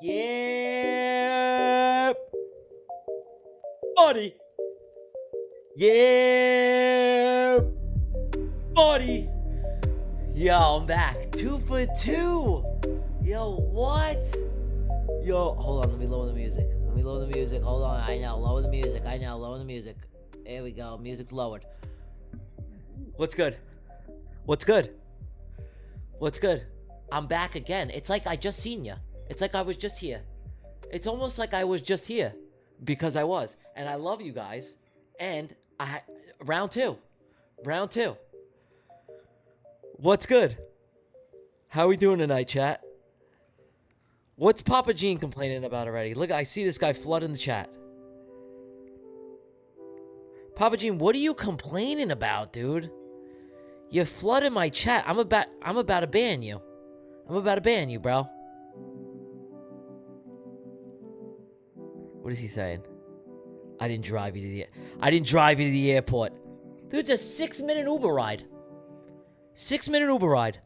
Yeah, buddy. Yeah, buddy. Yo, I'm back. 2 for 2. Yo, what? Yo, hold on. Let me lower the music. Hold on. I know. Lower the music. Lower the music. There we go. Music's lowered. What's good? What's good? I'm back again. It's like I just seen ya. It's like I was just here. It's almost like I was just here. Because I was. And I love you guys. And round two. What's good? How we doing tonight, chat? What's Papa Gene complaining about already? Look, I see this guy flooding the chat. Papa Gene, what are you complaining about, dude? You flooded my chat. I'm about to ban you. Bro. What is he saying? I didn't drive you to the airport. Dude, it's a 6-minute Uber ride. 6-minute Uber ride.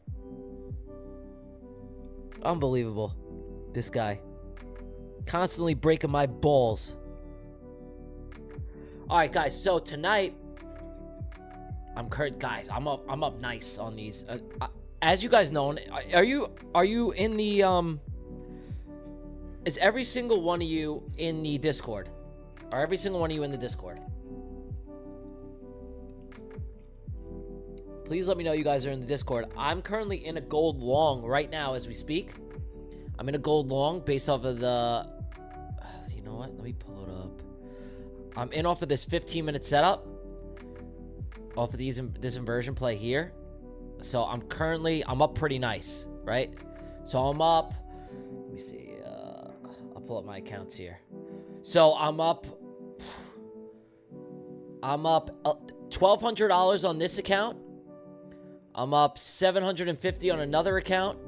Unbelievable. This guy. Constantly breaking my balls. Alright, guys. So, tonight... I'm up nice on these. As you guys know, are you in the, Is every single one of you in the Discord? Are every single one of you in the Discord? Please let me know you guys are in the Discord. I'm currently in a gold long right now as we speak. I'm in a gold long based off of the... You know what? Let me pull it up. I'm in off of this 15-minute setup. Off of this inversion play here. So I'm up pretty nice, right? So I'm up... Let me see. I'll pull up my accounts here. So I'm up $1,200 on this account. I'm up $750 on another account.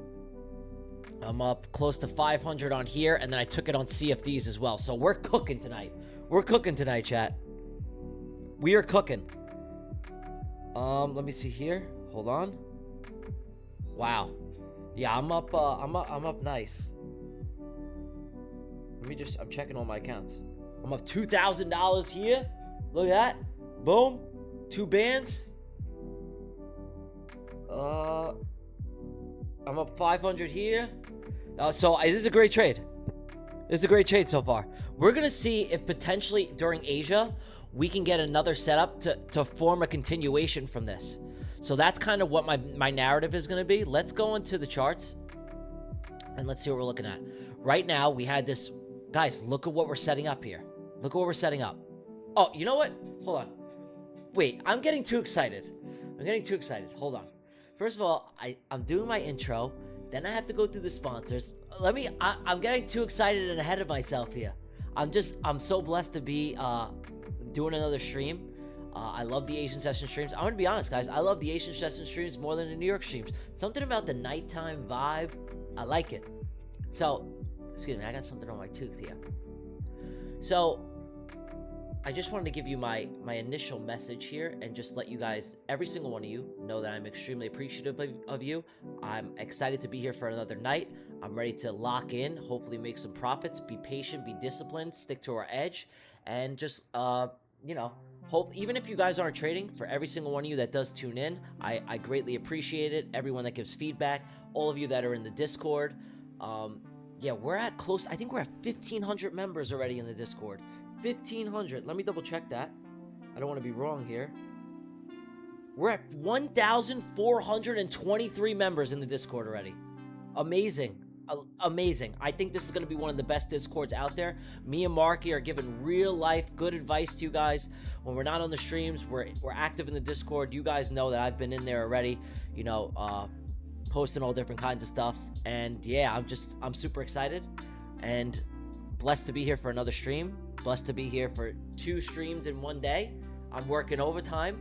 I'm up close to $500 on here, and then I took it on CFDs as well. So we're cooking tonight. Chat. We are cooking. Let me see here. Hold on. Wow. Yeah, I'm up nice. I'm checking all my accounts. I'm up $2,000 here. Look at that. Boom. 2 bands. I'm up 500 here. So this is a great trade. So far. We're going to see if potentially during Asia, we can get another setup to form a continuation from this. So that's kind of what my narrative is going to be. Let's go into the charts and let's see what we're looking at. Right now, we had this... Guys, look at what we're setting up here. Oh, you know what? Hold on. Wait, I'm getting too excited. Hold on. First of all, I'm doing my intro. Then I have to go through the sponsors. I'm getting too excited and ahead of myself here. I'm so blessed to be doing another stream. I love the Asian session streams. I'm gonna be honest, guys. I love the Asian session streams more than the New York streams. Something about the nighttime vibe, I like it. So, excuse me, I got something on my tooth here. So, I just wanted to give you my initial message here and just let you guys, every single one of you, know that I'm extremely appreciative of you. I'm excited to be here for another night. I'm ready to lock in, hopefully make some profits, be patient, be disciplined, stick to our edge, and just, you know, hope, even if you guys aren't trading, for every single one of you that does tune in, I greatly appreciate it. Everyone that gives feedback, all of you that are in the Discord. Yeah, we're at close, I think we're at 1,500 members already in the Discord. 1,500. Let me double check that. I don't want to be wrong here. We're at 1,423 members in the Discord already. Amazing. Amazing. I think this is going to be one of the best Discords out there. Me and Marky are giving real life good advice to you guys. When we're not on the streams, we're active in the Discord. You guys know that I've been in there already, you know, posting all different kinds of stuff. And yeah, I'm super excited and blessed to be here for another stream. Blessed to be here for 2 streams in one day. I'm working overtime,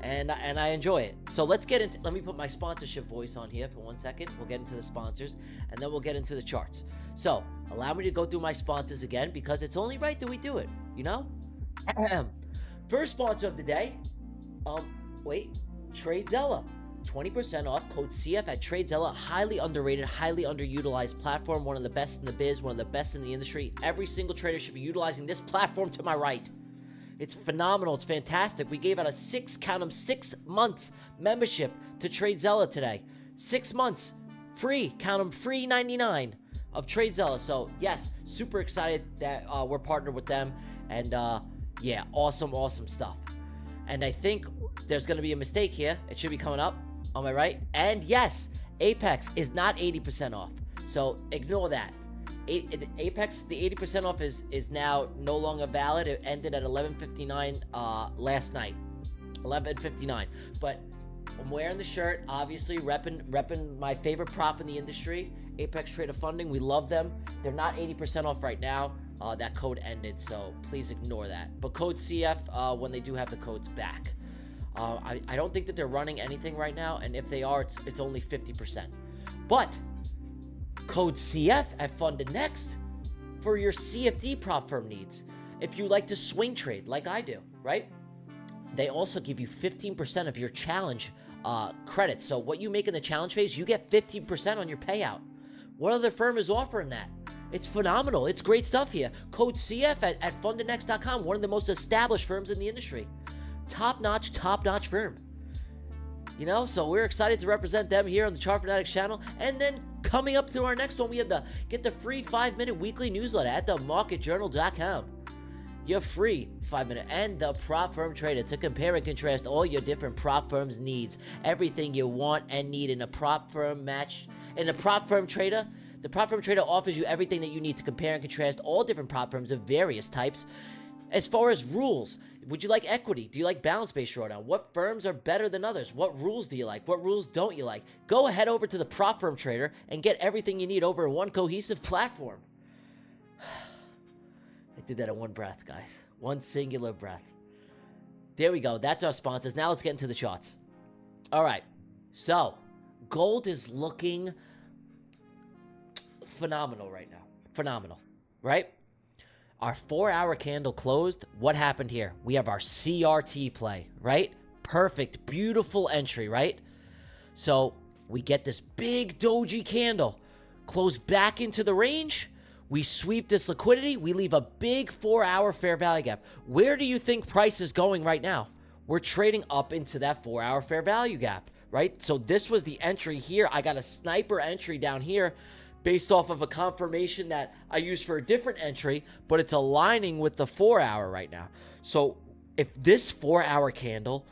and I enjoy it. So let's get into. Let me put my sponsorship voice on here for 1 second. We'll get into the sponsors, and then we'll get into the charts. So allow me to go through my sponsors again because it's only right that we do it. You know. First sponsor of the day. TradeZella. 20% off, code CF at TradeZella. Highly underrated, highly underutilized platform. One of the best in the biz, one of the best in the industry. Every single trader should be utilizing this platform to my right. It's phenomenal. It's fantastic. We gave out a 6 months membership to TradeZella today. 6 months. Free. Count them, free 99 of TradeZella. So, yes, super excited that we're partnered with them. And, yeah, awesome stuff. And I think there's going to be a mistake here. It should be coming up. On my right. And yes, Apex is not 80% off. So ignore that. Apex, the 80% off is now no longer valid. It ended at 11:59 last night. 11:59. But I'm wearing the shirt, obviously repping my favorite prop in the industry, Apex Trader Funding. We love them. They're not 80% off right now. That code ended, so please ignore that. But code CF when they do have the codes back. I don't think that they're running anything right now, and if they are, it's only 50%. But code CF at Funded Next for your CFD prop firm needs. If you like to swing trade like I do, right? They also give you 15% of your challenge credits. So what you make in the challenge phase, you get 15% on your payout. What other firm is offering that? It's phenomenal. It's great stuff here. Code CF at fundednext.com, one of the most established firms in the industry. Top-notch firm. You know, so we're excited to represent them here on the ChartFanatics channel. And then coming up through our next one, we have get the free 5-minute weekly newsletter at themarketjournal.com. Your free 5-minute and the Prop Firm Trader to compare and contrast all your different prop firms' needs. Everything you want and need in a prop firm match. In the Prop Firm Trader, the Prop Firm Trader offers you everything that you need to compare and contrast all different prop firms of various types. As far as rules, would you like equity? Do you like balance-based drawdown? What firms are better than others? What rules do you like? What rules don't you like? Go ahead over to the Prop Firm Trader and get everything you need over in one cohesive platform. I did that in one breath, guys. One singular breath. There we go. That's our sponsors. Now let's get into the charts. All right. So, gold is looking phenomenal right now. Phenomenal, right? Our 4-hour candle closed. What happened here? We have our CRT play, right? Perfect, beautiful entry, right? So we get this big doji candle, close back into the range. We sweep this liquidity. We leave a big 4-hour fair value gap. Where do you think price is going right now? We're trading up into that 4-hour fair value gap, right? So this was the entry here. I got a sniper entry down here based off of a confirmation that I used for a different entry, but it's aligning with the 4-hour right now. So if this 4-hour candle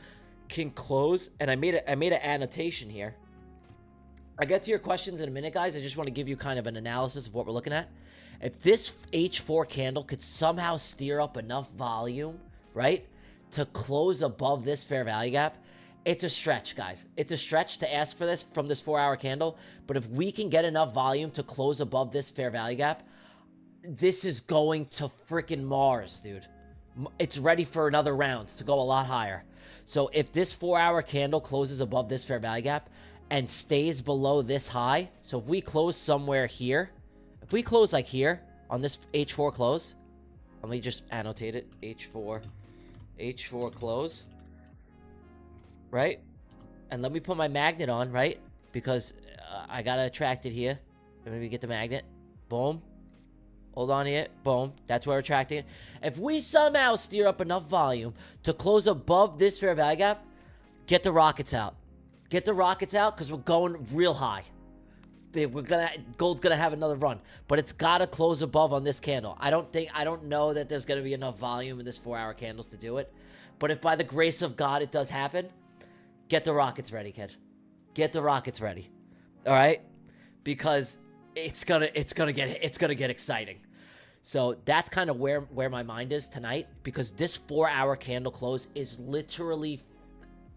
can close, and I made an annotation here. I'll get to your questions in a minute, guys. I just want to give you kind of an analysis of what we're looking at. If this H4 candle could somehow steer up enough volume, right, to close above this fair value gap, It's a stretch, guys. It's a stretch to ask for this from this 4-hour candle. But if we can get enough volume to close above this fair value gap, this is going to freaking Mars, dude. It's ready for another round to go a lot higher. So if this 4-hour candle closes above this fair value gap and stays below this high, so if we close somewhere here, if we close like here on this H4 close, let me just annotate it, H4 close, right? And let me put my magnet on, right? Because I gotta attract it here. Let me get the magnet. Boom. Hold on here. Boom. That's where we're attracting it. If we somehow steer up enough volume to close above this fair value gap, get the rockets out. Get the rockets out because we're going real high. Gold's gonna have another run, but it's gotta close above on this candle. I don't know that there's gonna be enough volume in this 4-hour candles to do it. But if by the grace of God it does happen, get the rockets ready, kid. Get the rockets ready. All right, because it's gonna get exciting. So that's kind of where my mind is tonight, because this 4-hour candle close is literally,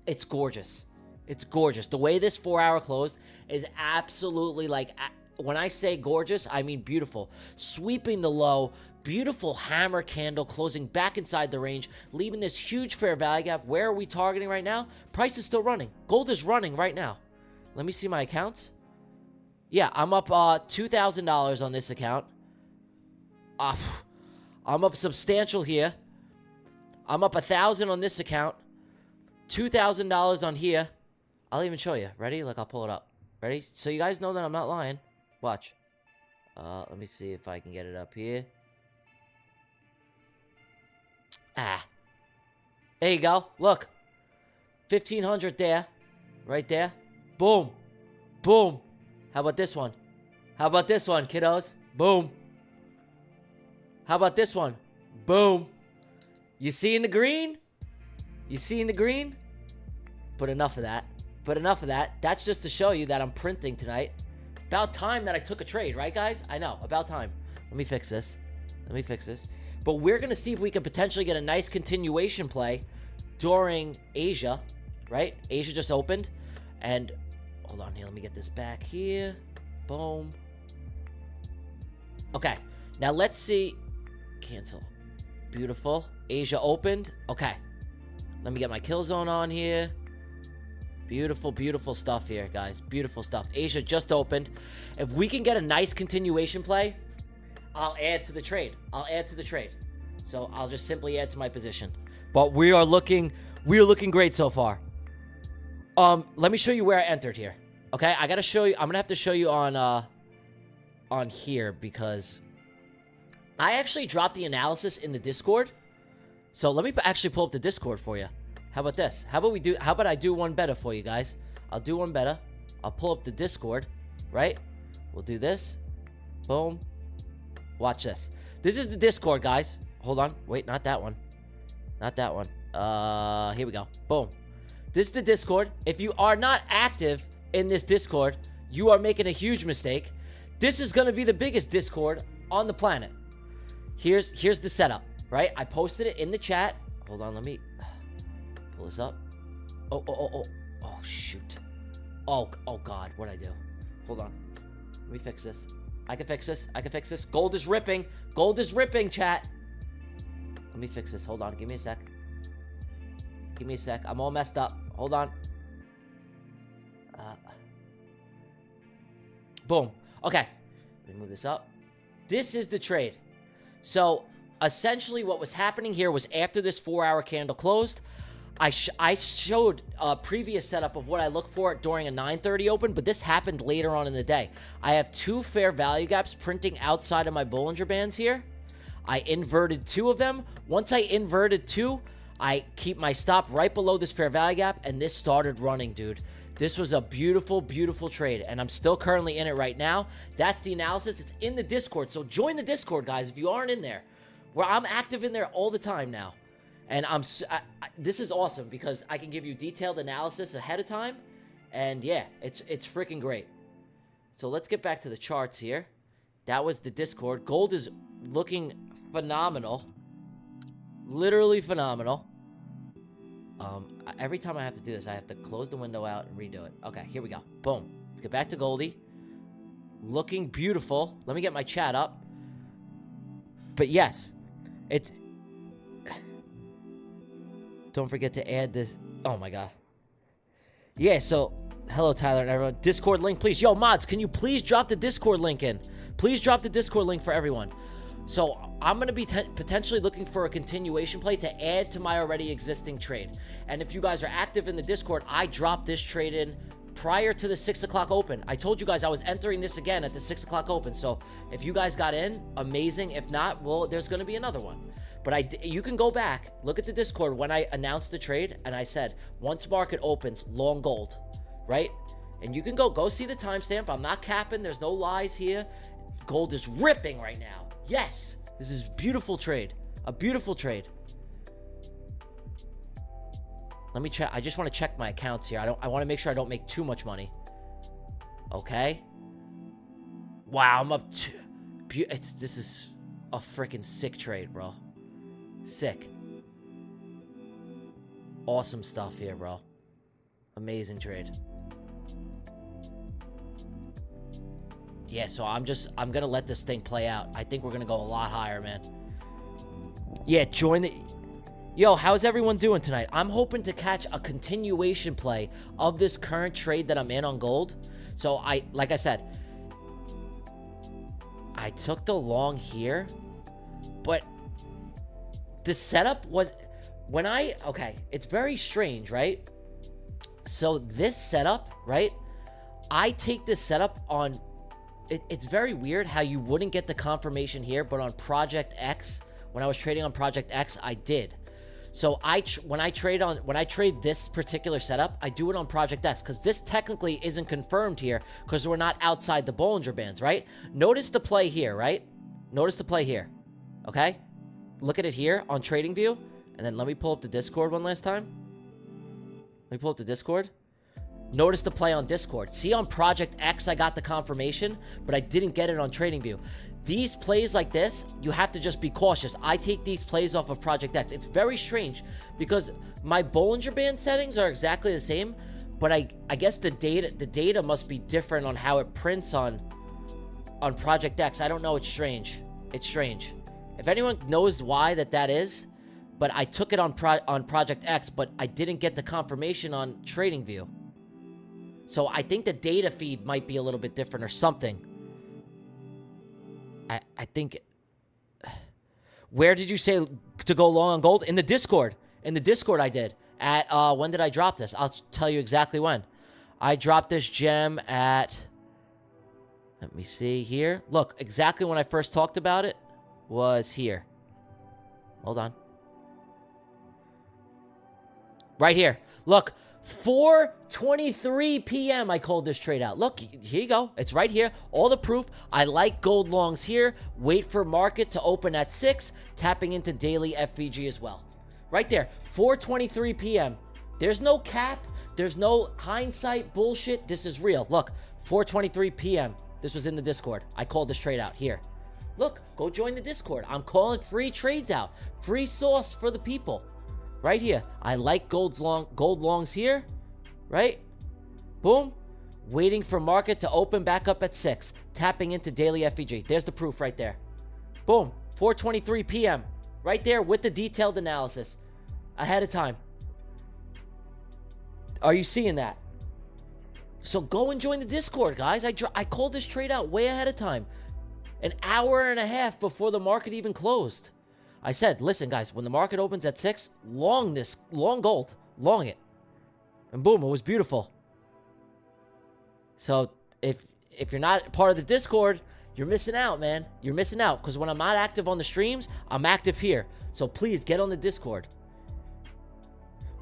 it's gorgeous. It's gorgeous. The way this 4-hour close is absolutely, like, when I say gorgeous, I mean beautiful. Sweeping the low, beautiful hammer candle closing back inside the range, leaving this huge fair value gap. Where are we targeting right now? Price is still running. Gold is running right now. Let me see my accounts. Yeah, I'm up $2,000 on this account. I'm up substantial here. I'm up $1,000 on this account. $2,000 on here. I'll even show you. Ready? Look, I'll pull it up. Ready? So you guys know that I'm not lying. Watch. Let me see if I can get it up here. There you go. Look. 1,500 there. Right there. Boom. Boom. How about this one? How about this one, kiddos? Boom. How about this one? Boom. You see in the green? You see in the green? But enough of that. But enough of that. That's just to show you that I'm printing tonight. About time that I took a trade, right, guys? I know. About time. Let me fix this. Let me fix this. But we're going to see if we can potentially get a nice continuation play during Asia, right? Asia just opened. And hold on here. Let me get this back here. Boom. Okay. Now let's see. Cancel. Beautiful. Asia opened. Okay. Let me get my kill zone on here. Beautiful, beautiful stuff here, guys. Beautiful stuff. Asia just opened. If we can get a nice continuation play, I'll add to the trade. I'll add to the trade. So I'll just simply add to my position. But we are looking great so far. Let me show you where I entered here. Okay, I gotta show you. I'm gonna have to show you on here because I actually dropped the analysis in the Discord. So let me actually pull up the Discord for you. How about this? How about I do one better for you guys? I'll do one better. I'll pull up the Discord, right? We'll do this. Boom. Watch this. This is the Discord, guys. Hold on. Wait, not that one. Not that one. Here we go. Boom. This is the Discord. If you are not active in this Discord, you are making a huge mistake. This is going to be the biggest Discord on the planet. Here's the setup, right? I posted it in the chat. Hold on, let me pull this up. Oh, shoot. Oh, God, what'd I do? Hold on. Let me fix this. I can fix this. I can fix this. Gold is ripping. Gold is ripping, chat. Let me fix this. Hold on. Give me a sec. Give me a sec. I'm all messed up. Hold on. Boom. Okay. Let me move this up. This is the trade. So, essentially what was happening here was after this 4-hour candle closed, I showed a previous setup of what I look for during a 9:30 open, but this happened later on in the day. I have 2 fair value gaps printing outside of my Bollinger Bands here. I inverted 2 of them. Once I inverted 2, I keep my stop right below this fair value gap, and this started running, dude. This was a beautiful, beautiful trade, and I'm still currently in it right now. That's the analysis. It's in the Discord, so join the Discord, guys, if you aren't in there. Where I'm active in there all the time now. And this is awesome because I can give you detailed analysis ahead of time. And yeah, it's freaking great. So let's get back to the charts here. That was the Discord. Gold is looking phenomenal. Literally phenomenal. Every time I have to do this, I have to close the window out and redo it. Okay, here we go. Boom. Let's get back to Goldie. Looking beautiful. Let me get my chat up. But yes, it's... Don't forget to add this. Oh my god. Yeah, so hello Tyler and everyone. Discord link, please. Yo, mods, can you please drop the Discord link in? Please drop the Discord link for everyone. So I'm going to be potentially looking for a continuation play to add to my already existing trade. And if you guys are active in the Discord, I dropped this trade in prior to the 6 o'clock open. I told you guys I was entering this again at the 6 o'clock open. So if you guys got in, amazing. If not, well, there's going to be another one. But you can go back, look at the Discord when I announced the trade, and I said, once market opens, long gold, right? And you can go see the timestamp. I'm not capping. There's no lies here. Gold is ripping right now. Yes, this is a beautiful trade. A beautiful trade. Let me check. I just want to check my accounts here. I want to make sure I don't make too much money. Okay. Wow, I'm up to... This is a freaking sick trade, bro. Sick. Awesome stuff here, bro. Amazing trade. Yeah, so I'm gonna let this thing play out. I think we're gonna go a lot higher, man. Yeah, join the... Yo, how's everyone doing tonight? I'm hoping to catch a continuation play of this current trade that I'm in on gold. So like I said, I took the long here, but the setup was okay, it's very strange, right? So this setup, right? I take this setup on, it's very weird how you wouldn't get the confirmation here, but on Project X, when I was trading on Project X, I did. So when I trade this particular setup, I do it on Project X because this technically isn't confirmed here because we're not outside the Bollinger Bands, right? Notice the play here, right? Notice the play here, okay? Look at it here on TradingView, and then let me pull up the Discord one last time. Let me pull up the Discord. Notice the play on Discord. See, on Project X, I got the confirmation, but I didn't get it on TradingView. These plays like this, you have to just be cautious. I take these plays off of Project X. It's very strange because my Bollinger Band settings are exactly the same, but I guess the data must be different on how it prints on Project X. I don't know. It's strange. It's strange. If anyone knows why that is, but I took it on Project X, but I didn't get the confirmation on TradingView. So I think the data feed might be a little bit different or something. I think... Where did you say to go long on gold? In the Discord. In the Discord I did. At, when did I drop this? I'll tell you exactly when. I dropped this gem at... Let me see here. Look, exactly when I first talked about it was here. Hold on. Right here. Look, 4:23 p.m. I called this trade out. Look, here you go. It's right here. All the proof. I like gold longs here. Wait for market to open at 6. Tapping into daily FVG as well. Right there. 4:23 p.m. There's no cap. There's no hindsight bullshit. This is real. Look, 4:23 p.m. This was in the Discord. I called this trade out here. Look, go join the Discord. I'm calling free trades out. Free sauce for the people. Right here. I like gold longs here. Right? Boom. Waiting for market to open back up at 6. Tapping into daily FVG. There's the proof right there. Boom. 4:23 p.m. Right there with the detailed analysis. Ahead of time. Are you seeing that? So go and join the Discord, guys. I called this trade out way ahead of time. An hour and a half before the market even closed. I said, listen, guys, when the market opens at 6, long gold. Long it. And boom, it was beautiful. So if you're not part of the Discord, you're missing out, man. You're missing out. Because when I'm not active on the streams, I'm active here. So please get on the Discord.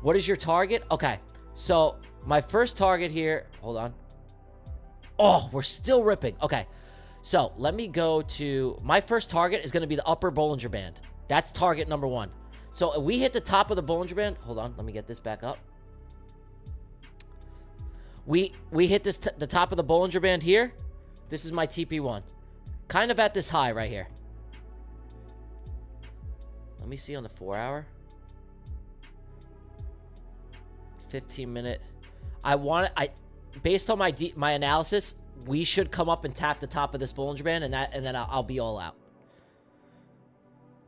What is your target? Okay. So my first target here, hold on. Oh, we're still ripping. Okay. So let me go to, my first target is going to be the upper Bollinger Band. That's target number 1. So we hit the top of the Bollinger Band. Hold on. Let me get this back up. We hit the top of the Bollinger Band here. This is my TP1. Kind of at this high right here. Let me see on the 4-hour. 15-minute. Based on my analysis, we should come up and tap the top of this Bollinger Band, and then I'll be all out.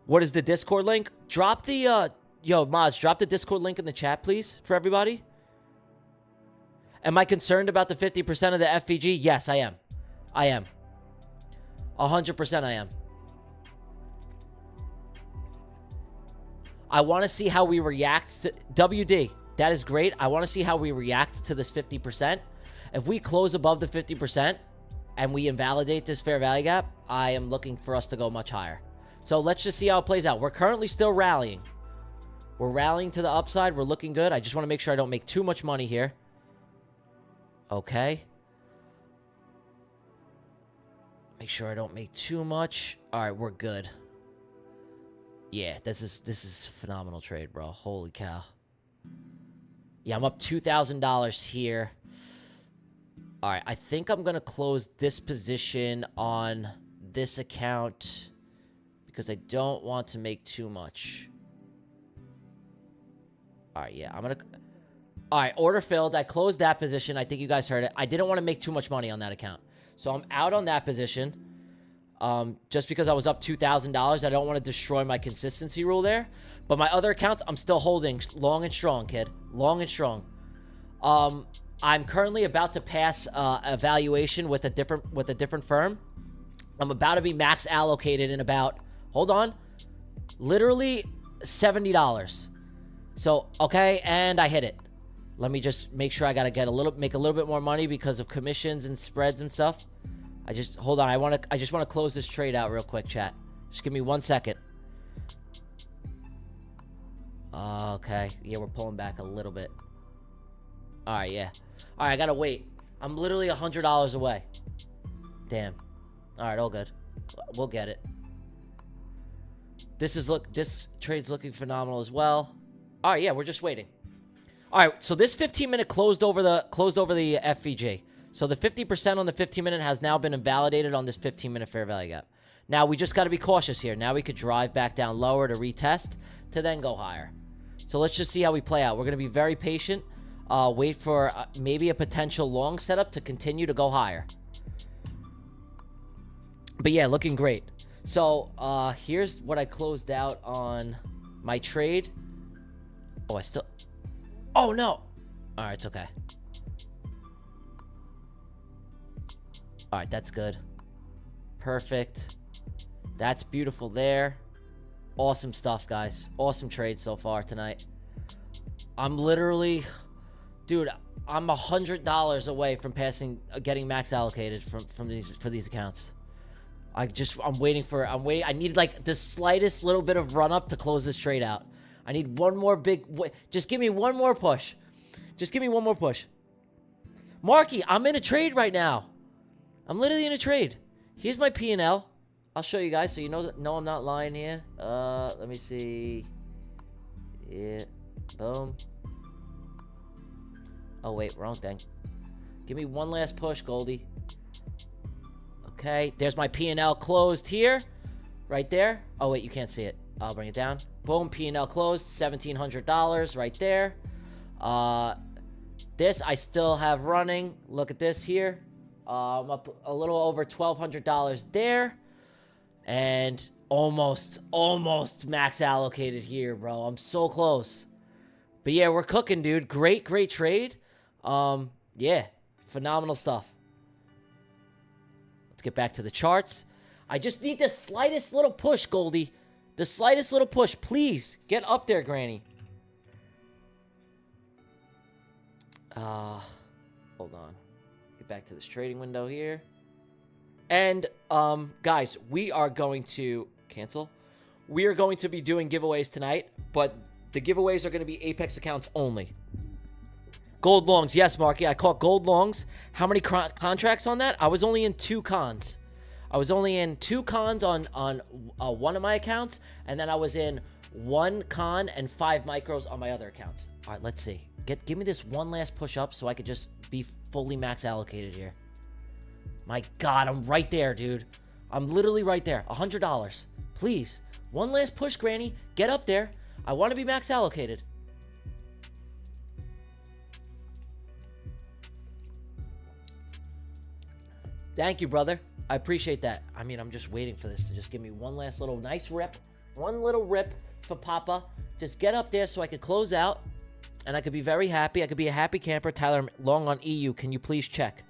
What is the Discord link? Drop the mods, drop the Discord link in the chat, please, for everybody. Am I concerned about the 50% of the FVG? Yes, I am. 100% I am. I want to see how we react to WD. That is great. I want to see how we react to this 50%. If we close above the 50% and we invalidate this fair value gap, I am looking for us to go much higher. So let's just see how it plays out. We're currently still rallying. We're rallying to the upside. We're looking good. I just want to make sure I don't make too much money here. Okay. Make sure I don't make too much. All right, we're good. Yeah, this is a phenomenal trade, bro. Holy cow. Yeah, I'm up $2,000 here. All right, I think I'm going to close this position on this account because I don't want to make too much. All right, yeah, I'm going to... All right, order filled. I closed that position. I think you guys heard it. I didn't want to make too much money on that account. So I'm out on that position. Just because I was up $2,000, I don't want to destroy my consistency rule there. But my other accounts, I'm still holding long and strong, kid. Long and strong. I'm currently about to pass a valuation with a different firm. I'm about to be max allocated in about, hold on, literally $70. So, okay, and I hit it. Let me just make sure I gotta make a little bit more money because of commissions and spreads and stuff. Hold on. I just want to close this trade out real quick, chat. Just give me 1 second. Okay. Yeah, we're pulling back a little bit. All right, yeah. All right, I gotta wait. I'm literally $100 away. Damn. All right, all good. We'll get it. This trade's looking phenomenal as well. All right, yeah, we're just waiting. All right, so this 15-minute closed over the FVG. So the 50% on the 15-minute has now been invalidated on this 15-minute fair value gap. Now we just got to be cautious here. Now we could drive back down lower to retest to then go higher. So let's just see how we play out. We're going to be very patient. Wait for maybe a potential long setup to continue to go higher. But yeah, looking great. So here's what I closed out on my trade. Oh, no. All right, it's okay. All right, that's good. Perfect. That's beautiful there. Awesome stuff, guys. Awesome trade so far tonight. I'm literally... Dude, I'm $100 away from getting max allocated for these accounts. I'm waiting. I need like the slightest little bit of run up to close this trade out. I need one more big... Just give me one more push. Just give me one more push. Marky, I'm in a trade right now. I'm literally in a trade. Here's my P&L. I'll show you guys so you know I'm not lying here. Let me see. Yeah. Boom. Oh, wait. Wrong thing. Give me one last push, Goldie. Okay. There's my P&L closed here. Right there. Oh, wait. You can't see it. I'll bring it down. Boom. P&L closed. $1,700 right there. This I still have running. Look at this here. I'm up a little over $1,200 there. And almost max allocated here, bro. I'm so close. But yeah, we're cooking, dude. Great trade. Yeah, phenomenal stuff. Let's get back to the charts. I just need the slightest little push, Goldie. The slightest little push. Please, get up there, Granny. Hold on. Get back to this trading window here. And, guys, we are going to cancel. We are going to be doing giveaways tonight, but the giveaways are going to be Apex accounts only. Gold longs. Yes, Marky. I caught gold longs. How many contracts on that? I was only in 2 cons. I was only in 2 cons on one of my accounts, and then I was in 1 con and 5 micros on my other accounts. All right, let's see. Give me this one last push up so I could just be fully max allocated here. My God, I'm right there, dude. I'm literally right there. $100. Please. One last push, Granny. Get up there. I want to be max allocated. Thank you, brother. I appreciate that. I mean, I'm just waiting for this to just give me one last little nice rip. One little rip for Papa. Just get up there so I could close out. And I could be very happy. I could be a happy camper. Tyler, I'm long on EU. Can you please check?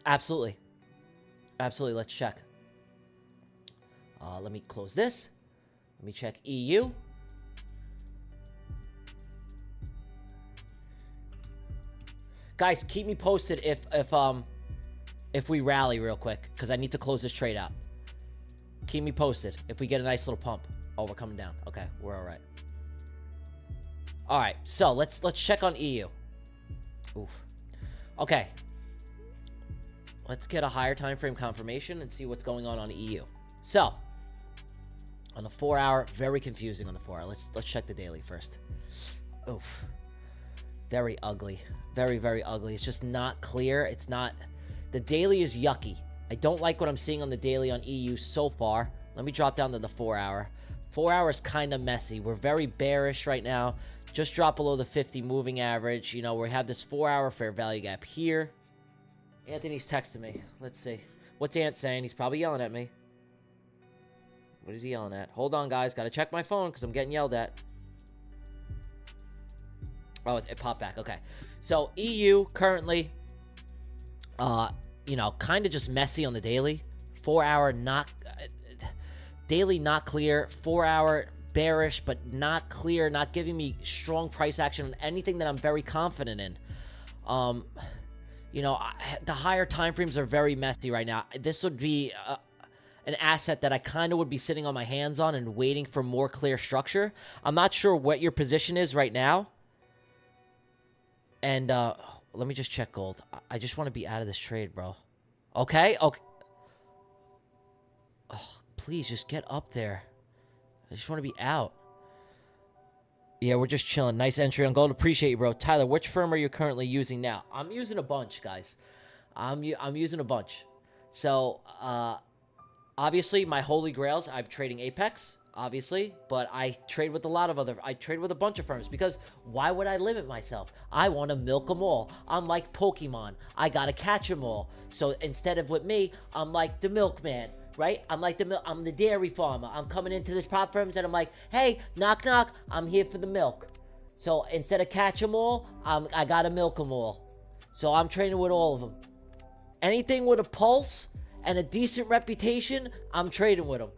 Absolutely. Absolutely. Let's check. Let me close this. Let me check EU. Guys, keep me posted if we rally real quick, because I need to close this trade out. Keep me posted if we get a nice little pump. Oh, we're coming down. Okay, we're all right. All right, so let's check on EU. Oof. Okay. Let's get a higher time frame confirmation and see what's going on EU. So, on the 4 hour, very confusing on the 4 hour. Let's check the daily first. Oof. Very ugly. Very, very ugly. It's just not clear. It's not... The daily is yucky. I don't like what I'm seeing on the daily on EU so far. Let me drop down to the 4 hour. 4 hour is kind of messy. We're very bearish right now. Just drop below the 50 moving average. You know, we have this 4 hour fair value gap here. Anthony's texting me. Let's see. What's Ant saying? He's probably yelling at me. What is he yelling at? Hold on, guys. Got to check my phone because I'm getting yelled at. Oh, it popped back. Okay. So, EU currently, you know, kind of just messy on the daily. 4 hour not... daily not clear. 4 hour bearish, but not clear. Not giving me strong price action on anything that I'm very confident in. You know, the higher time frames are very messy right now. This would be... an asset that I kind of would be sitting on my hands on and waiting for more clear structure. I'm not sure what your position is right now. And let me just check gold. I just want to be out of this trade, bro. Okay? Okay. Oh, please, just get up there. I just want to be out. Yeah, we're just chilling. Nice entry on gold. Appreciate you, bro. Tyler, which firm are you currently using now? I'm using a bunch, guys. I'm using a bunch. So, obviously, my holy grails, I'm trading Apex, obviously, but I trade with I trade with a bunch of firms because why would I limit myself? I want to milk them all. I'm like Pokemon. I got to catch them all. So instead of with me, I'm like the milkman, right? I'm the dairy farmer. I'm coming into the prop firms and I'm like, hey, knock, knock. I'm here for the milk. So instead of catch them all, I got to milk them all. So I'm trading with all of them. Anything with a pulse and a decent reputation, I'm trading with them.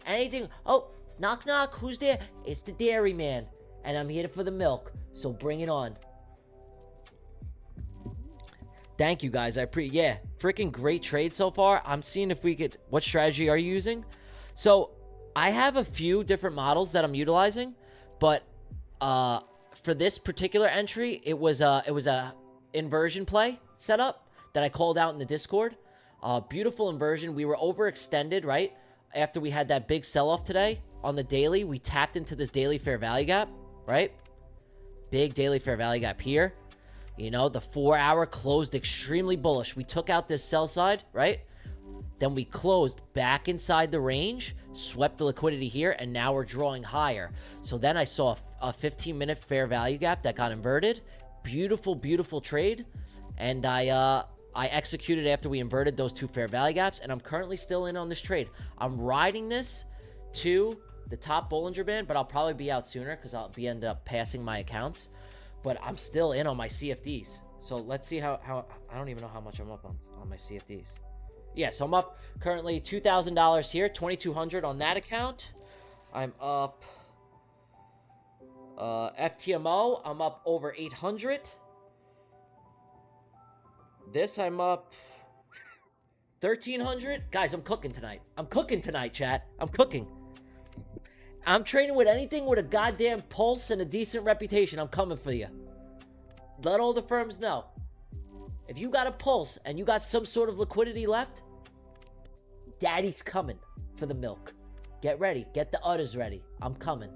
Anything, oh, knock, knock, who's there? It's the dairy man, and I'm here for the milk, so bring it on. Thank you, guys. Yeah, freaking great trade so far. I'm seeing if we could, what strategy are you using? So, I have a few different models that I'm utilizing, but for this particular entry, it was a inversion play setup that I called out in the Discord. Beautiful inversion. We were overextended, right? After we had that big sell-off today on the daily, we tapped into this daily fair value gap, right? Big daily fair value gap here. You know, the 4 hour closed extremely bullish. We took out this sell side, right? Then we closed back inside the range, swept the liquidity here, and now we're drawing higher. So then I saw a 15-minute fair value gap that got inverted. Beautiful, beautiful trade. And I executed after we inverted those two fair value gaps, and I'm currently still in on this trade. I'm riding this to the top Bollinger Band, but I'll probably be out sooner because I'll end up passing my accounts. But I'm still in on my CFDs. So let's see how I don't even know how much I'm up on my CFDs. Yeah, so I'm up currently $2,000 here, $2,200 on that account. I'm up FTMO, I'm up over 800. This, I'm up 1,300. Guys, I'm cooking tonight. I'm cooking tonight, chat. I'm cooking. I'm trading with anything with a goddamn pulse and a decent reputation. I'm coming for you. Let all the firms know. If you got a pulse and you got some sort of liquidity left, daddy's coming for the milk. Get ready. Get the udders ready. I'm coming.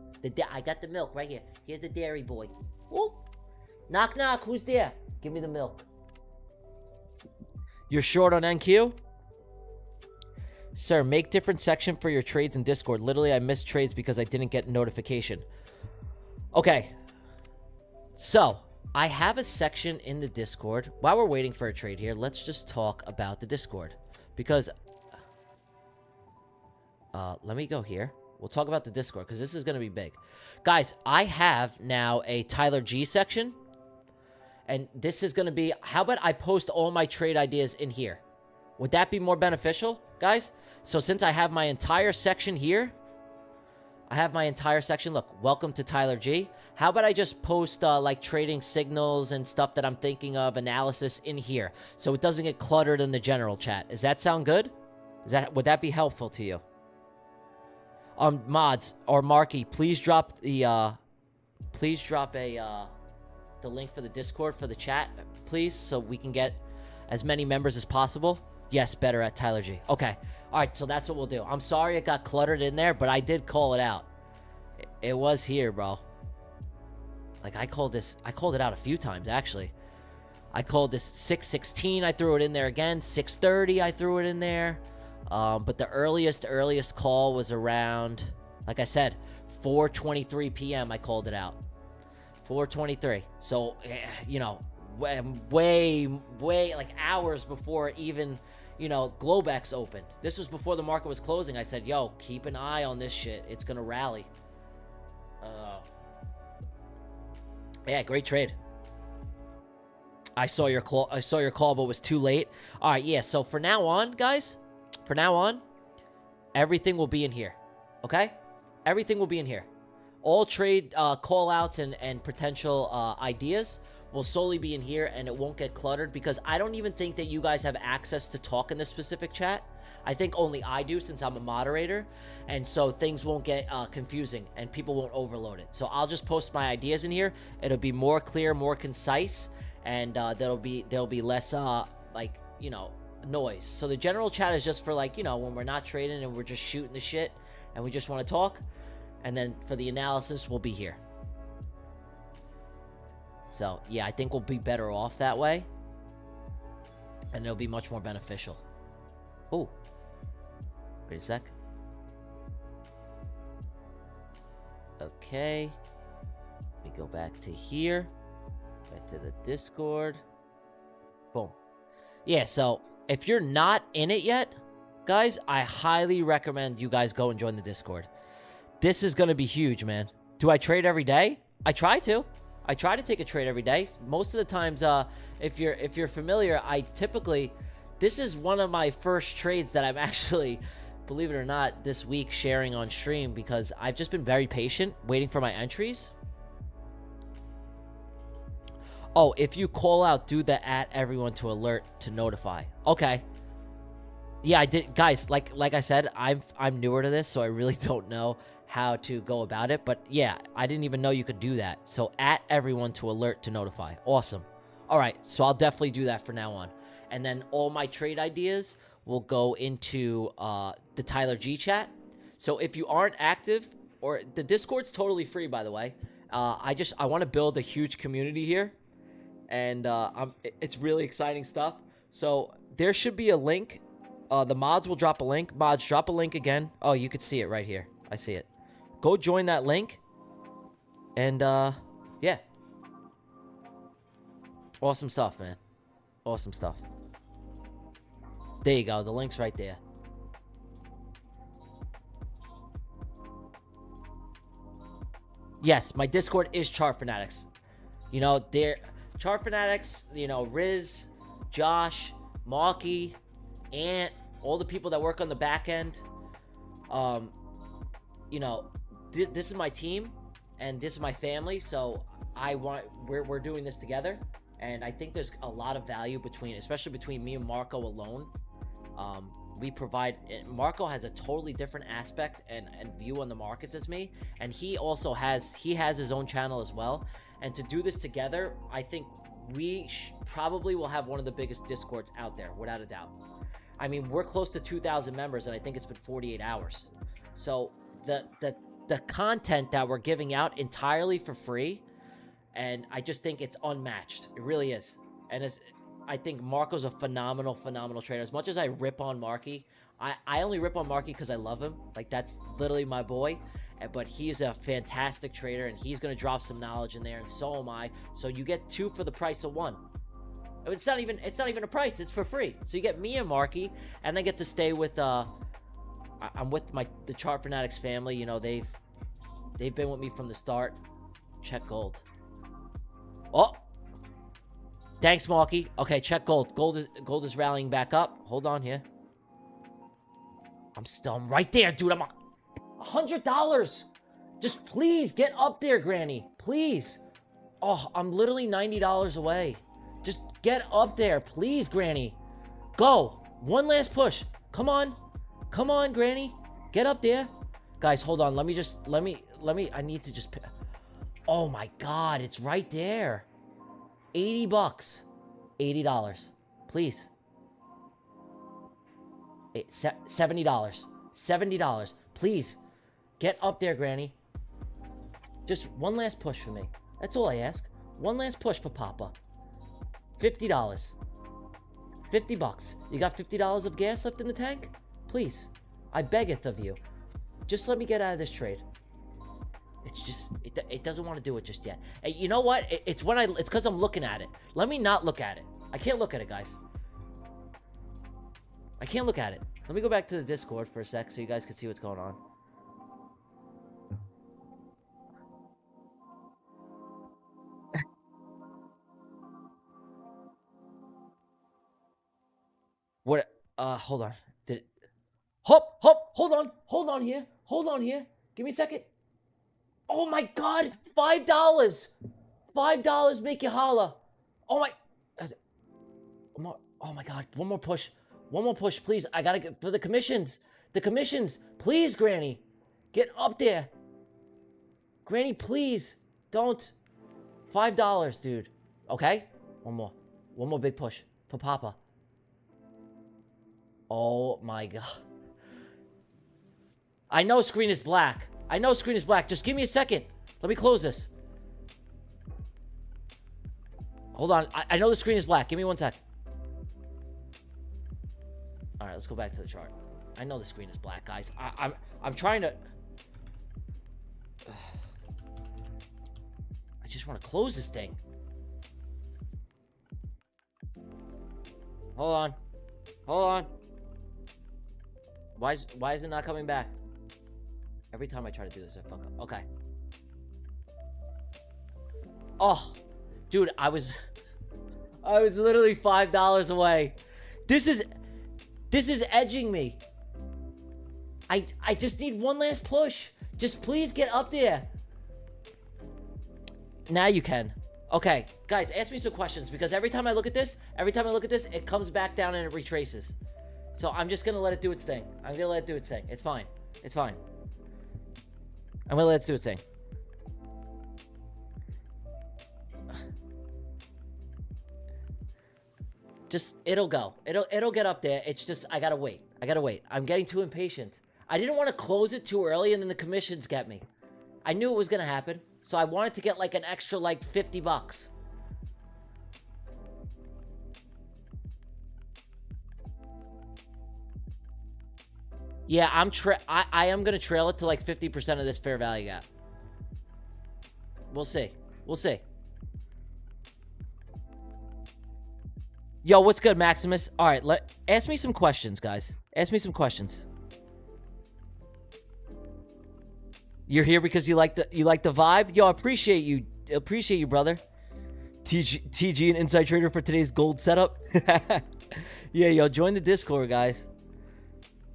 I got the milk right here. Here's the dairy boy. Whoop. Knock, knock. Who's there? Give me the milk. You're short on NQ? Sir, make different section for your trades in Discord. Literally, I missed trades because I didn't get notification. Okay. So, I have a section in the Discord. While we're waiting for a trade here, let's just talk about the Discord. Because, let me go here. We'll talk about the Discord, because this is going to be big. Guys, I have now a Tyler G section. And this is going to be, how about I post all my trade ideas in here? Would that be more beneficial, guys? So since I have my entire section here, look, welcome to Tyler G. How about I just post like trading signals and stuff that I'm thinking of, analysis in here, so it doesn't get cluttered in the general chat. Does that sound good? Would that be helpful to you? Mods or Marky, please drop the the link for the Discord for the chat, please, so we can get as many members as possible. Yes, better at Tyler G. Okay. All right, so that's what we'll do. I'm sorry it got cluttered in there, but I did call it out. It was here, bro. Like, I called it out a few times, actually. I called this 6:16. I threw it in there again. 6:30, I threw it in there. But the earliest call was around, like I said, 4:23 p.m. I called it out. 4:23. So, you know, way, like hours before even, you know, Globex opened. This was before the market was closing. I said, yo, keep an eye on this shit. It's going to rally. Yeah, great trade. I saw your call, but it was too late. All right, yeah, so for now on, guys, everything will be in here, okay? Everything will be in here. All trade call-outs and potential ideas will solely be in here, and it won't get cluttered, because I don't even think that you guys have access to talk in this specific chat. I think only I do, since I'm a moderator, and so things won't get confusing and people won't overload it. So I'll just post my ideas in here. It'll be more clear, more concise, and there'll be less like, you know, noise. So the general chat is just for, like, you know, when we're not trading and we're just shooting the shit and we just want to talk. And then for the analysis, we'll be here. So yeah, I think we'll be better off that way, and it'll be much more beneficial. Oh, wait a sec. Okay, let me go back to here, back to the Discord. Boom. Yeah, so if you're not in it yet, guys, I highly recommend you guys go and join the Discord. This is going to be huge, man. Do I trade every day? I try to take a trade every day. Most of the times, if you're familiar, this is one of my first trades that I'm actually, believe it or not, this week sharing on stream, because I've just been very patient waiting for my entries. Oh, if you call out, do the @everyone to alert to notify. Okay. Yeah, I did, guys. Like I said, I'm newer to this, so I really don't know how to go about it. But yeah, I didn't even know you could do that. So @everyone to alert to notify. Awesome. All right, so I'll definitely do that from now on. And then all my trade ideas will go into the Tyler G chat. So if you aren't active, or the Discord's totally free, by the way. I want to build a huge community here, and it's really exciting stuff. So there should be a link. The mods will drop a link. Mods, drop a link again. Oh, you could see it right here. I see it. Go join that link. And, yeah. Awesome stuff, man. Awesome stuff. There you go. The link's right there. Yes, my Discord is ChartFanatics. You know, ChartFanatics, you know, Riz, Josh, Marky, Ant, all the people that work on the back end. You know, this is my team, and this is my family, so we're doing this together, and I think there's a lot of value especially between me and Marco alone. Marco has a totally different aspect and view on the markets as me, and he also has his own channel as well. And to do this together, I think we probably will have one of the biggest Discords out there, without a doubt. I mean, we're close to 2,000 members, and I think it's been 48 hours. So the content that we're giving out entirely for free, and I just think it's unmatched. It really is. And I think Marco's a phenomenal trader. As much as I rip on Marky, I only rip on Marky because I love him. Like, that's literally my boy. but he is a fantastic trader, and he's going to drop some knowledge in there, and so am I. So you get 2 for the price of 1. It's not even a price. It's for free. So you get me and Marky, and I get to stay with I'm with the ChartFanatics family. You know, they've been with me from the start. Check gold. Oh, thanks, Marky. Okay, check gold. Gold is rallying back up. Hold on here. I'm right there, dude. I'm $100. Just please get up there, Granny. Please. Oh, I'm literally $90 away. Just get up there, please, Granny. Go. One last push. Come on. Come on, Granny. Get up there. Guys, hold on. Let me, I need to just, oh my God, it's right there. 80 bucks. $80. Please. $70. $70. Please. Get up there, Granny. Just one last push for me. That's all I ask. One last push for Papa. $50. 50 bucks. You got $50 of gas left in the tank? Please. I beggeth of you. Just let me get out of this trade. It's just, it doesn't want to do it just yet. Hey, you know what? It's because I'm looking at it. Let me not look at it. I can't look at it, guys. I can't look at it. Let me go back to the Discord for a sec so you guys can see what's going on. What? Hold on. Hold on here. Hold on here. Give me a second. Oh my God, $5. $5 make you holla. Oh my God, one more push. One more push, please. I gotta get for the commissions. The commissions. Please, Granny. Get up there. Granny, please. Don't. $5, dude. Okay? One more. One more big push for Papa. Oh my God. I know screen is black. I know screen is black. Just give me a second. Let me close this. Hold on. I know the screen is black. Give me 1 sec. All right, let's go back to the chart. I know the screen is black, guys. I'm trying to. I just want to close this thing. Hold on. Hold on. Why is it not coming back? Every time I try to do this, I fuck up. Okay. Oh, dude, I was literally $5 away. This is edging me. I just need one last push. Just please get up there. Now you can. Okay, guys, ask me some questions because every time I look at this, it comes back down and it retraces. So I'm just gonna let it do its thing. I'm gonna let it do its thing. It's fine. It's fine. I'm gonna let it do its thing. Just, it'll go. It'll get up there. It's just, I gotta wait. I'm getting too impatient. I didn't want to close it too early and then the commissions get me. I knew it was gonna happen. So I wanted to get like an extra like 50 bucks. Yeah, I am gonna trail it to like 50% of this fair value gap. We'll see. We'll see. Yo, what's good, Maximus? All right, ask me some questions, guys. Ask me some questions. You're here because you like the vibe? Yo, appreciate you, brother. TG an inside trader for today's gold setup. Yeah, yo, join the Discord, guys.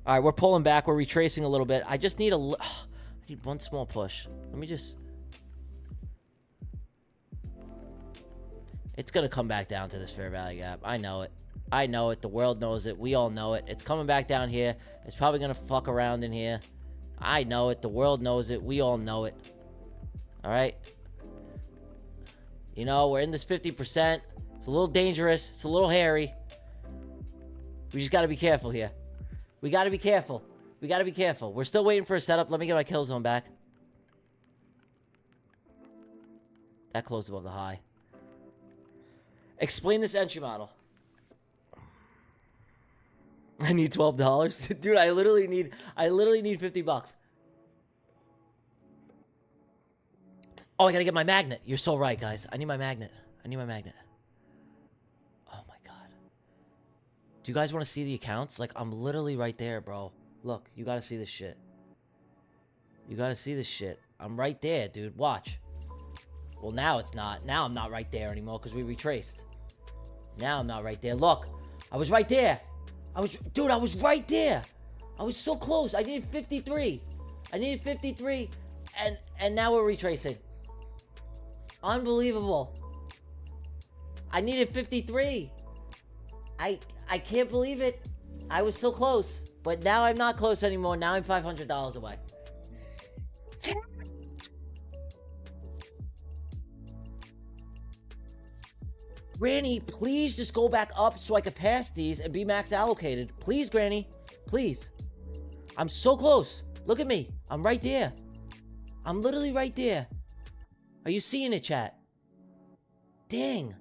All right, we're pulling back. We're retracing a little bit. I just need I need one small push. Let me just. It's gonna come back down to this fair value gap. I know it. I know it. The world knows it. We all know it. It's coming back down here. It's probably gonna fuck around in here. I know it. The world knows it. We all know it. All right. You know, we're in this 50%. It's a little dangerous. It's a little hairy. We just gotta be careful here. We gotta be careful. We gotta be careful. We're still waiting for a setup. Let me get my kill zone back. That closed above the high. Explain this entry model. I need $12. Dude, I literally need 50 bucks. Oh, I gotta get my magnet. You're so right, guys. I need my magnet. I need my magnet. Oh my god. Do you guys want to see the accounts? Like, I'm literally right there, bro. Look, you gotta see this shit. You gotta see this shit. I'm right there, dude. Watch. Well, now it's not. Now I'm not right there anymore because we retraced. Now I'm not right there. Look, I was right there. Dude, I was right there. I was so close. I needed 53. I needed 53, and now we're retracing. Unbelievable. I needed 53. I can't believe it. I was so close, but now I'm not close anymore. Now I'm $500 away. Granny, please just go back up so I can pass these and be max allocated. Please, Granny. Please. I'm so close. Look at me. I'm right there. I'm literally right there. Are you seeing it, chat? Dang.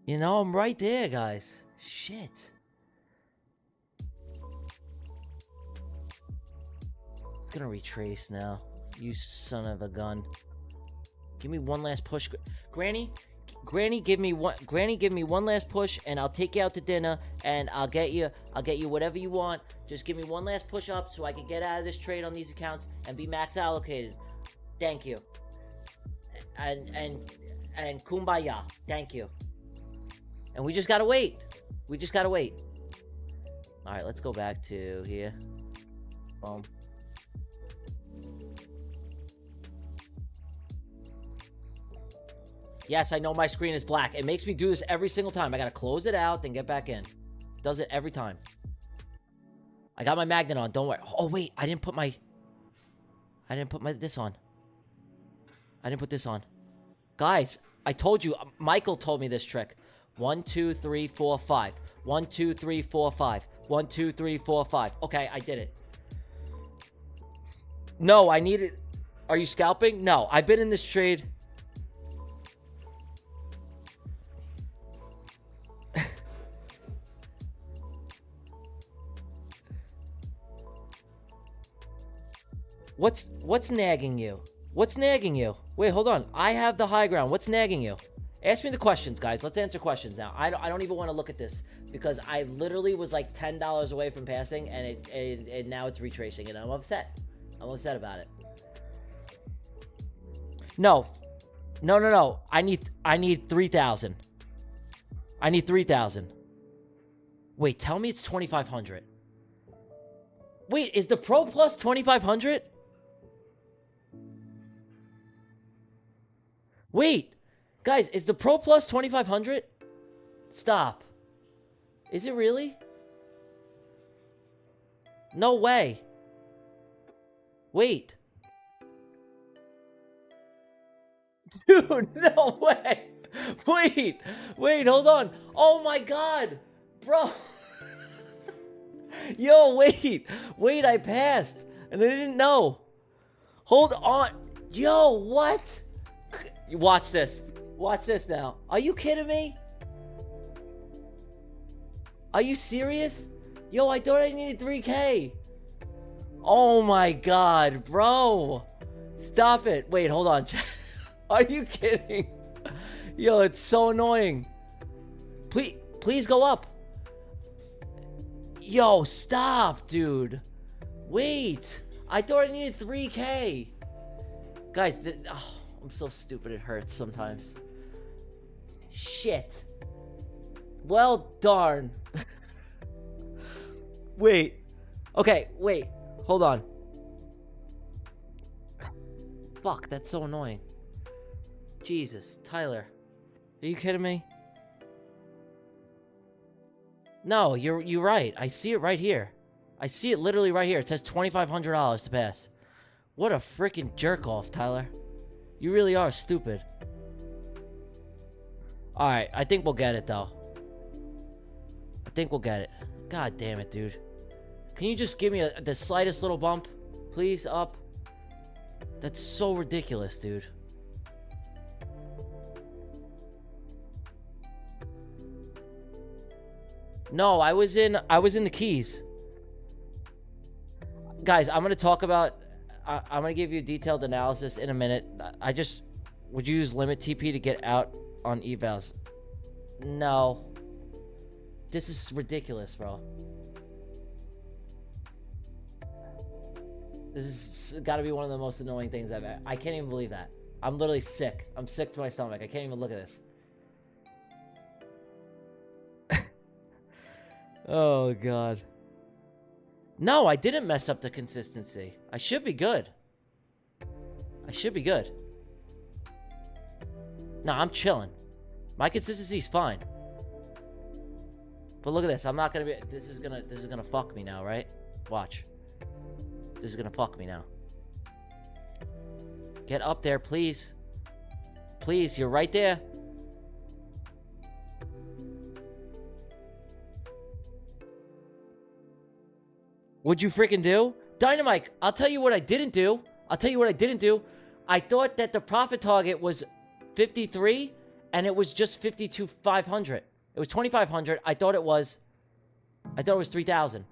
You know, I'm right there, guys. Shit. It's gonna retrace now. You son of a gun. Give me one last push. Granny, give me one last push, and I'll take you out to dinner, and I'll get you whatever you want. Just give me one last push up so I can get out of this trade on these accounts and be max allocated. Thank you. And kumbaya. Thank you. And we just gotta wait. We just gotta wait. All right, let's go back to here. Boom. Yes, I know my screen is black. It makes me do this every single time. I gotta close it out, then get back in. Does it every time. I got my magnet on. Don't worry. Oh, wait. I didn't put this on. I didn't put this on. Guys, I told you. Michael told me this trick. 1, 2, 3, 4, 5. 1, 2, 3, 4, 5. 1, 2, 3, 4, 5. Okay, I did it. No, I need it. Are you scalping? No, I've been in this trade. What's nagging you? What's nagging you? Wait, hold on. I have the high ground. What's nagging you? Ask me the questions, guys. Let's answer questions now. I don't even want to look at this because I literally was like $10 away from passing, and now it's retracing, and I'm upset. I'm upset about it. No. I need 3,000. I need 3,000. Wait, tell me it's 2,500. Wait, is the Pro Plus 2,500? Wait, guys, is the Pro Plus 2,500? Stop. Is it really? No way. Wait. Dude, no way. Wait, hold on. Oh my god. Bro. Yo, wait, I passed, and I didn't know. Hold on. Yo, what? Watch this now. Are you kidding me? Are you serious? Yo, I thought I needed 3K. Oh my god, bro. Stop it. Wait, hold on. Are you kidding? Yo, it's so annoying. Please go up. Yo, stop, dude. Wait. I thought I needed 3K. Guys, I'm so stupid. It hurts sometimes. Shit. Well, darn. Wait. Okay, wait. Hold on. Fuck, that's so annoying. Jesus, Tyler. Are you kidding me? No, you're right. I see it right here. I see it literally right here. It says $2,500 to pass. What a freaking jerk off, Tyler. You really are stupid. Alright, I think we'll get it, though. I think we'll get it. God damn it, dude. Can you just give me the slightest little bump? Please, up. That's so ridiculous, dude. No, I was in the Keys. Guys, I'm going to talk about I'm gonna give you a detailed analysis in a minute. Would you use limit TP to get out on evals? No. This is ridiculous, bro. This has got to be one of the most annoying things I've ever. I can't even believe that. I'm literally sick. I'm sick to my stomach. I can't even look at this. Oh, God. No, I didn't mess up the consistency. I should be good. I should be good. No, I'm chilling. My consistency's fine. But look at this. I'm not gonna be. This is gonna fuck me now, right? Watch. This is gonna fuck me now. Get up there, please. Please, you're right there. What'd you freaking do? Dynamite, I'll tell you what I didn't do. I thought that the profit target was 53, and it was just 52,500. It was 2,500. I thought it was 3,000.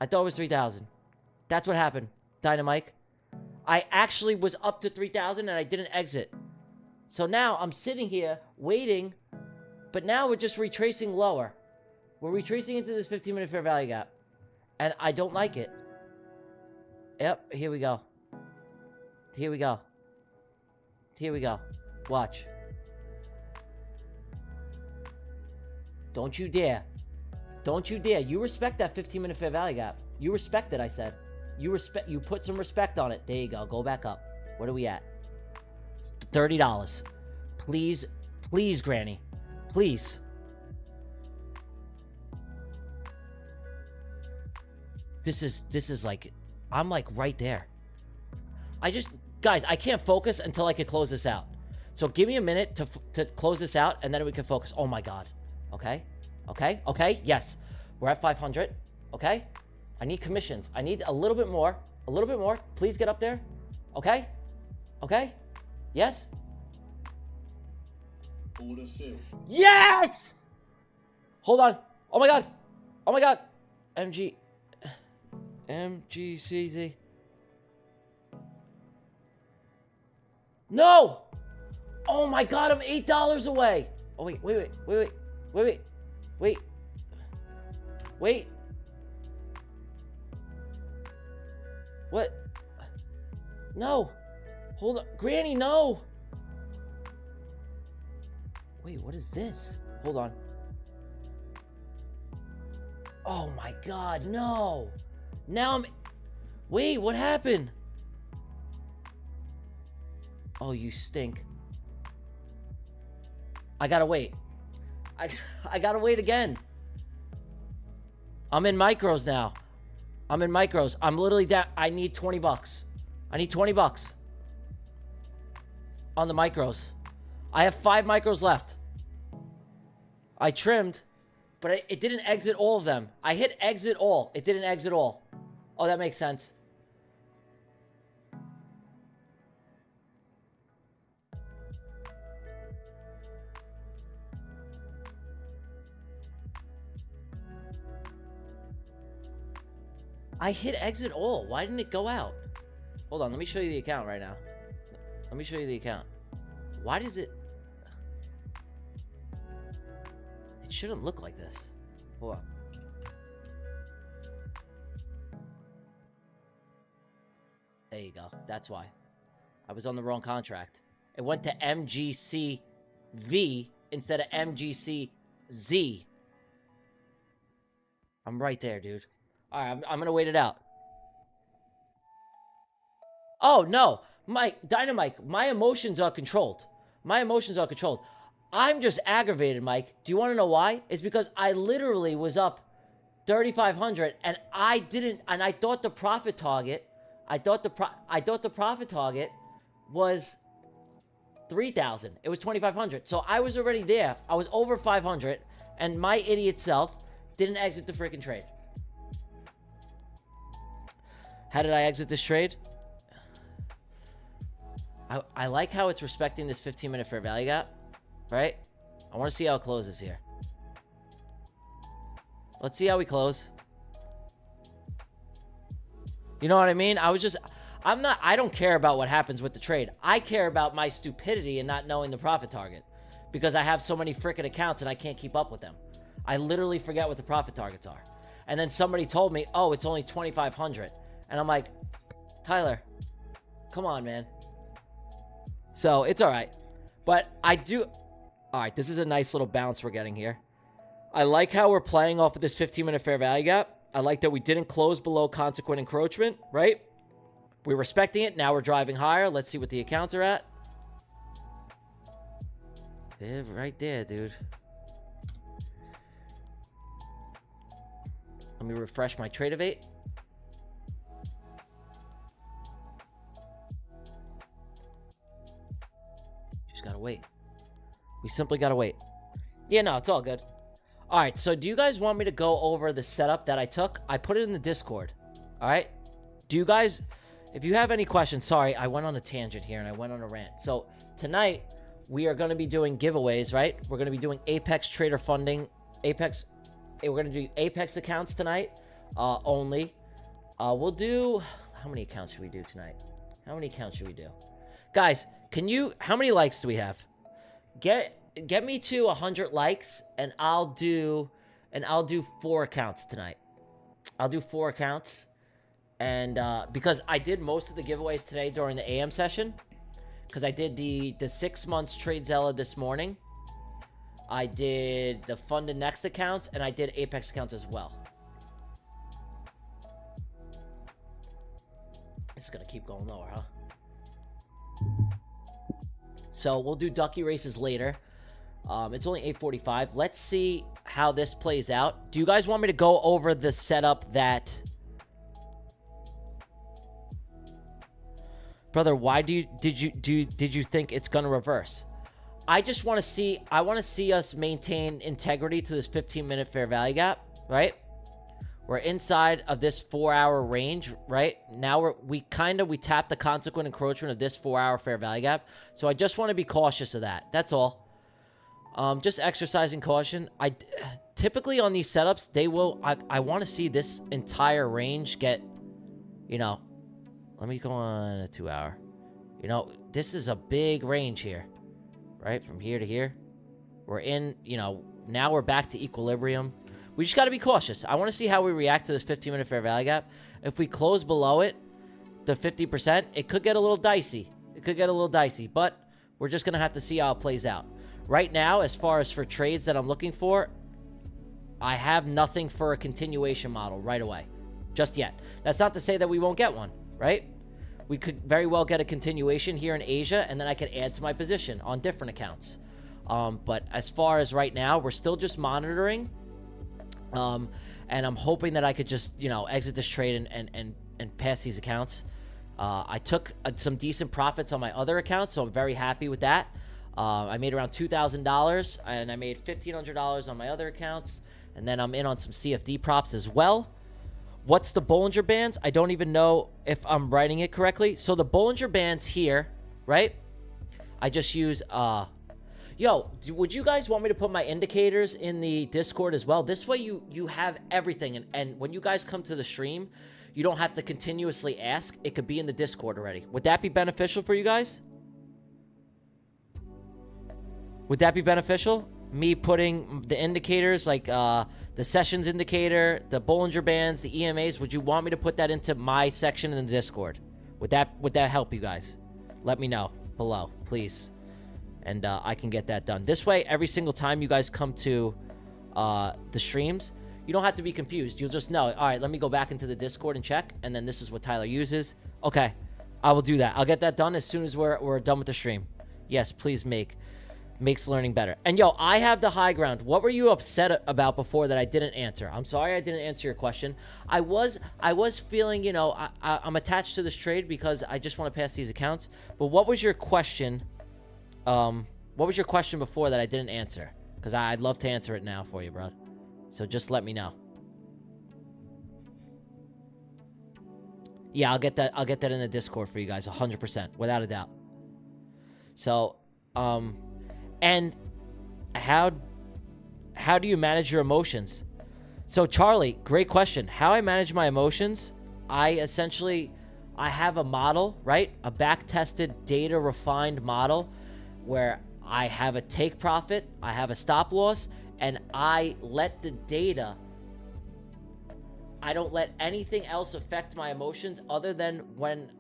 I thought it was 3,000. That's what happened, Dynamite. I actually was up to 3,000, and I didn't exit. So now I'm sitting here waiting, but now we're just retracing lower. We're retracing into this 15-minute fair value gap. And I don't like it. Yep, here we go. Here we go. Here we go. Watch. Don't you dare. Don't you dare. You respect that 15-minute fair value gap. You respect it, I said. You put some respect on it. There you go. Go back up. What are we at? $30. Please, please, Granny. Please. This is like, I'm like right there. Guys, I can't focus until I can close this out. So give me a minute to close this out, and then we can focus. Oh my God. Okay. Okay. Okay. Yes. We're at 500. Okay. I need commissions. I need a little bit more. A little bit more. Please get up there. Okay. Okay. Yes. Order filled. Yes! Hold on. Oh my God. Oh my God. MGCZ. No! Oh my God, I'm $8 away. Oh wait. What? No. Hold on. Granny, no. Wait, what is this? Hold on. Oh my God, no. Now I'm... Wait, what happened? Oh, you stink. I gotta wait. I gotta wait again. I'm in micros now. I'm in micros. I'm literally down. I need 20 bucks. I need 20 bucks. On the micros. I have 5 micros left. I trimmed, but it didn't exit all of them. I hit exit all. It didn't exit all. Oh, that makes sense. I hit exit all. Why didn't it go out? Hold on. Let me show you the account right now. Let me show you the account. Why does it... It shouldn't look like this. Hold on. There you go. That's why. I was on the wrong contract. It went to MGCV instead of MGCZ. I'm right there, dude. All right, I'm going to wait it out. Oh, no. Dynamite, my emotions are controlled. My emotions are controlled. I'm just aggravated, Mike. Do you want to know why? It's because I literally was up 3,500 and I didn't, and I thought the profit target, I thought the profit target was 3,000. It was 2,500. So I was already there. I was over 500 and my idiot self didn't exit the freaking trade. How did I exit this trade? I like how it's respecting this 15-minute fair value gap, right? I want to see how it closes here. Let's see how we close. You know what I mean? I don't care about what happens with the trade. I care about my stupidity and not knowing the profit target because I have so many freaking accounts and I can't keep up with them. I literally forget what the profit targets are. And then somebody told me, oh, it's only 2,500. And I'm like, Tyler, come on, man. So it's all right. But I do. All right, this is a nice little bounce we're getting here. I like how we're playing off of this 15-minute fair value gap. I like that we didn't close below consequent encroachment, right? We're respecting it. Now we're driving higher. Let's see what the accounts are at. They're right there, dude. Let me refresh my trade of 8. Just gotta wait. We simply gotta wait. Yeah, no, it's all good. All right, so do you guys want me to go over the setup that I took? I put it in the Discord. All right? Do you guys, if you have any questions, sorry, I went on a tangent here and I went on a rant. So tonight, we are going to be doing giveaways, right? We're going to be doing Apex Trader Funding. We're going to do Apex accounts tonight only. We'll do, how many accounts should we do tonight? How many accounts should we do? Guys, how many likes do we have? Get me to 100 likes and I'll do 4 accounts tonight. I'll do 4 accounts. And because I did most of the giveaways today during the AM session, because I did the 6 months TradeZella this morning. I did the Fund and Next accounts, and I did Apex accounts as well. This is going to keep going lower, huh? So we'll do Ducky races later. It's only 8:45. Let's see how this plays out. Do you guys want me to go over the setup that... Brother, why did you think it's going to reverse? I just want to see, I want to see us maintain integrity to this 15-minute fair value gap, right? We're inside of this 4-hour range, right? Now we tap the consequent encroachment of this 4-hour fair value gap. So I just want to be cautious of that. That's all. Just exercising caution. Typically on these setups, I want to see this entire range get, you know, let me go on a 2-hour. You know, this is a big range here, right? From here to here. We're in, you know, now we're back to equilibrium. We just got to be cautious. I want to see how we react to this 15-minute fair value gap. If we close below it, the 50%, it could get a little dicey. It could get a little dicey, but we're just going to have to see how it plays out. Right now, as far as for trades that I'm looking for, I have nothing for a continuation model right away. Just yet. That's not to say that we won't get one. Right? We could very well get a continuation here in Asia, and then I could add to my position on different accounts. But as far as right now, we're still just monitoring. And I'm hoping that I could just, you know, exit this trade and pass these accounts. I took some decent profits on my other accounts, so I'm very happy with that. I made around $2,000, and I made $1,500 on my other accounts. And then I'm in on some CFD props as well. What's the Bollinger Bands? I don't even know if I'm writing it correctly. So the Bollinger Bands here, right? I just use, yo, would you guys want me to put my indicators in the Discord as well? This way you have everything. And when you guys come to the stream, you don't have to continuously ask. It could be in the Discord already. Would that be beneficial for you guys? Would that be beneficial? Me putting the indicators like, the sessions indicator, the Bollinger Bands, the EMAs, would you want me to put that into my section in the Discord? Would that help you guys? Let me know below, please. And I can get that done. This way, every single time you guys come to the streams, you don't have to be confused. You'll just know, all right, let me go back into the Discord and check, and then this is what Tyler uses. Okay, I will do that. I'll get that done as soon as we're done with the stream. Yes, please makes learning better. And yo, I have the high ground. What were you upset about before that I didn't answer? I'm sorry I didn't answer your question. I was feeling, you know, I'm attached to this trade because I just want to pass these accounts. But what was your question? What was your question before that I didn't answer? Because I'd love to answer it now for you, bro. So just let me know. Yeah, I'll get that in the Discord for you guys, 100%, without a doubt. So, and how do you manage your emotions? So Charlie, great question. How I manage my emotions, I have a model, right? A back-tested, data-refined model where I have a take profit, I have a stop loss, and I let the data, I don't let anything else affect my emotions other than when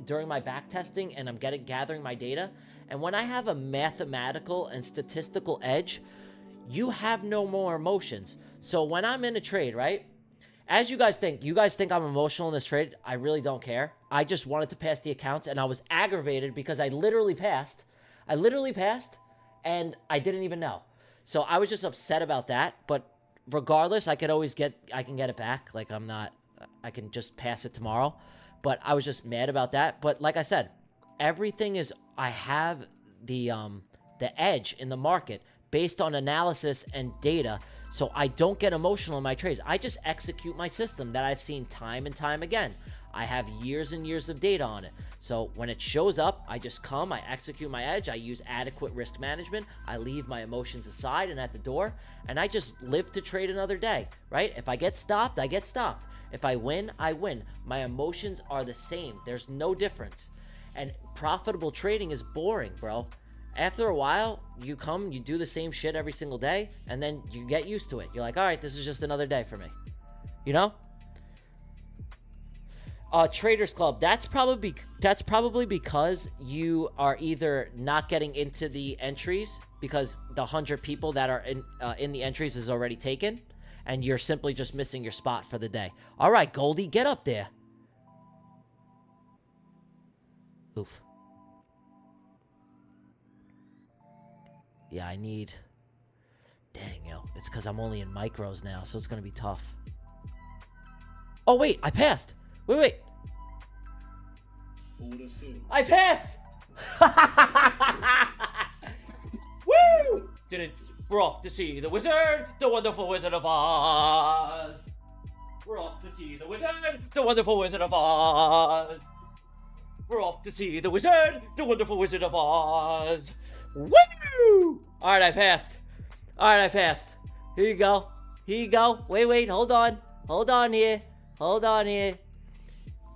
during my back testing and I'm gathering my data. And when I have a mathematical and statistical edge, you have no more emotions. So when I'm in a trade, right? As you guys think I'm emotional in this trade. I really don't care. I just wanted to pass the accounts, and I was aggravated because I literally passed. And I didn't even know. So I was just upset about that. But regardless, I can get it back. Like, I can just pass it tomorrow. But I was just mad about that. But like I said, everything is, I have the edge in the market based on analysis and data. So I don't get emotional in my trades. I just execute my system that I've seen time and time again. I have years and years of data on it. So when it shows up, I just come, I execute my edge, I use adequate risk management, I leave my emotions aside and at the door, and I just live to trade another day, right? If I get stopped, I get stopped. If I win, I win. My emotions are the same. There's no difference. And profitable trading is boring, bro. After a while, you do the same shit every single day, and then you get used to it. You're like, all right, this is just another day for me. You know? Traders Club, that's probably because you are either not getting into the entries because the 100 people that are in the entries is already taken, and you're simply just missing your spot for the day. All right, Goldie, get up there. Oof. Yeah, I need... Dang, yo. It's because I'm only in micros now, so it's going to be tough. Oh, wait. I passed. Wait. I passed! Woo! We're off to see the wizard, the wonderful Wizard of Oz. We're off to see the wizard, the wonderful Wizard of Oz. We're off to see the wizard, the wonderful Wizard of Oz. Woo! All right, I passed. Here you go. Wait. Hold on here.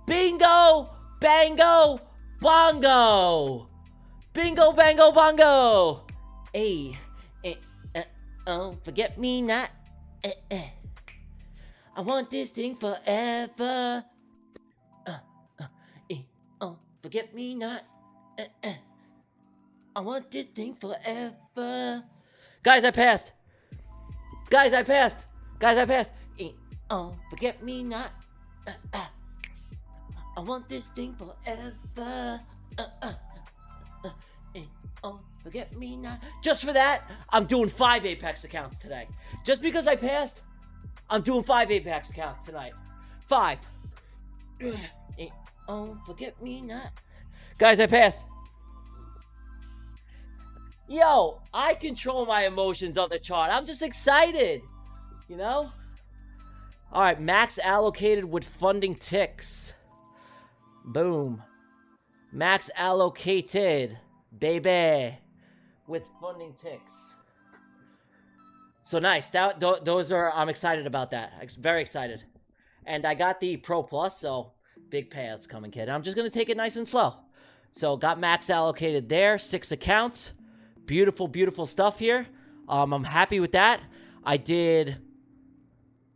Bingo, bango, bongo. Bingo, bango, bongo. Hey, oh, forget me not. I want this thing forever. Oh, forget me not. I want this thing forever. Guys, I passed. Oh, forget me not. I want this thing forever. Oh, forget me not. Just for that, I'm doing 5 Apex accounts today. Just because I passed, I'm doing 5 Apex accounts tonight. 5. Oh, forget me not. Guys, I passed. Yo, I control my emotions on the chart. I'm just excited, you know? All right, max allocated with funding ticks. Boom. Max allocated, baby, with funding ticks. So nice. Those are, I'm excited about that. Very excited. And I got the Pro Plus, so big payouts coming, kid. I'm just going to take it nice and slow. So got max allocated there, 6 accounts. Beautiful, beautiful stuff here. I'm happy with that. I did...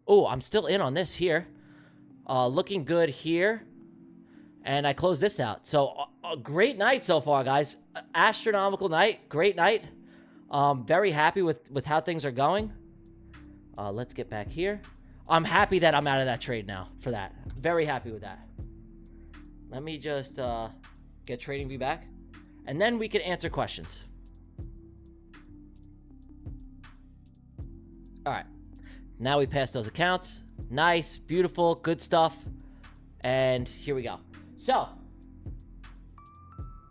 Oh, I'm still in on this here. Looking good here. And I closed this out. So, a great night so far, guys. Astronomical night. Great night. Very happy with how things are going. Let's get back here. I'm happy that I'm out of that trade now for that. Very happy with that. Let me just get TradingView back. And then we can answer questions. All right. Now we pass those accounts. Nice, beautiful, good stuff. And here we go. So,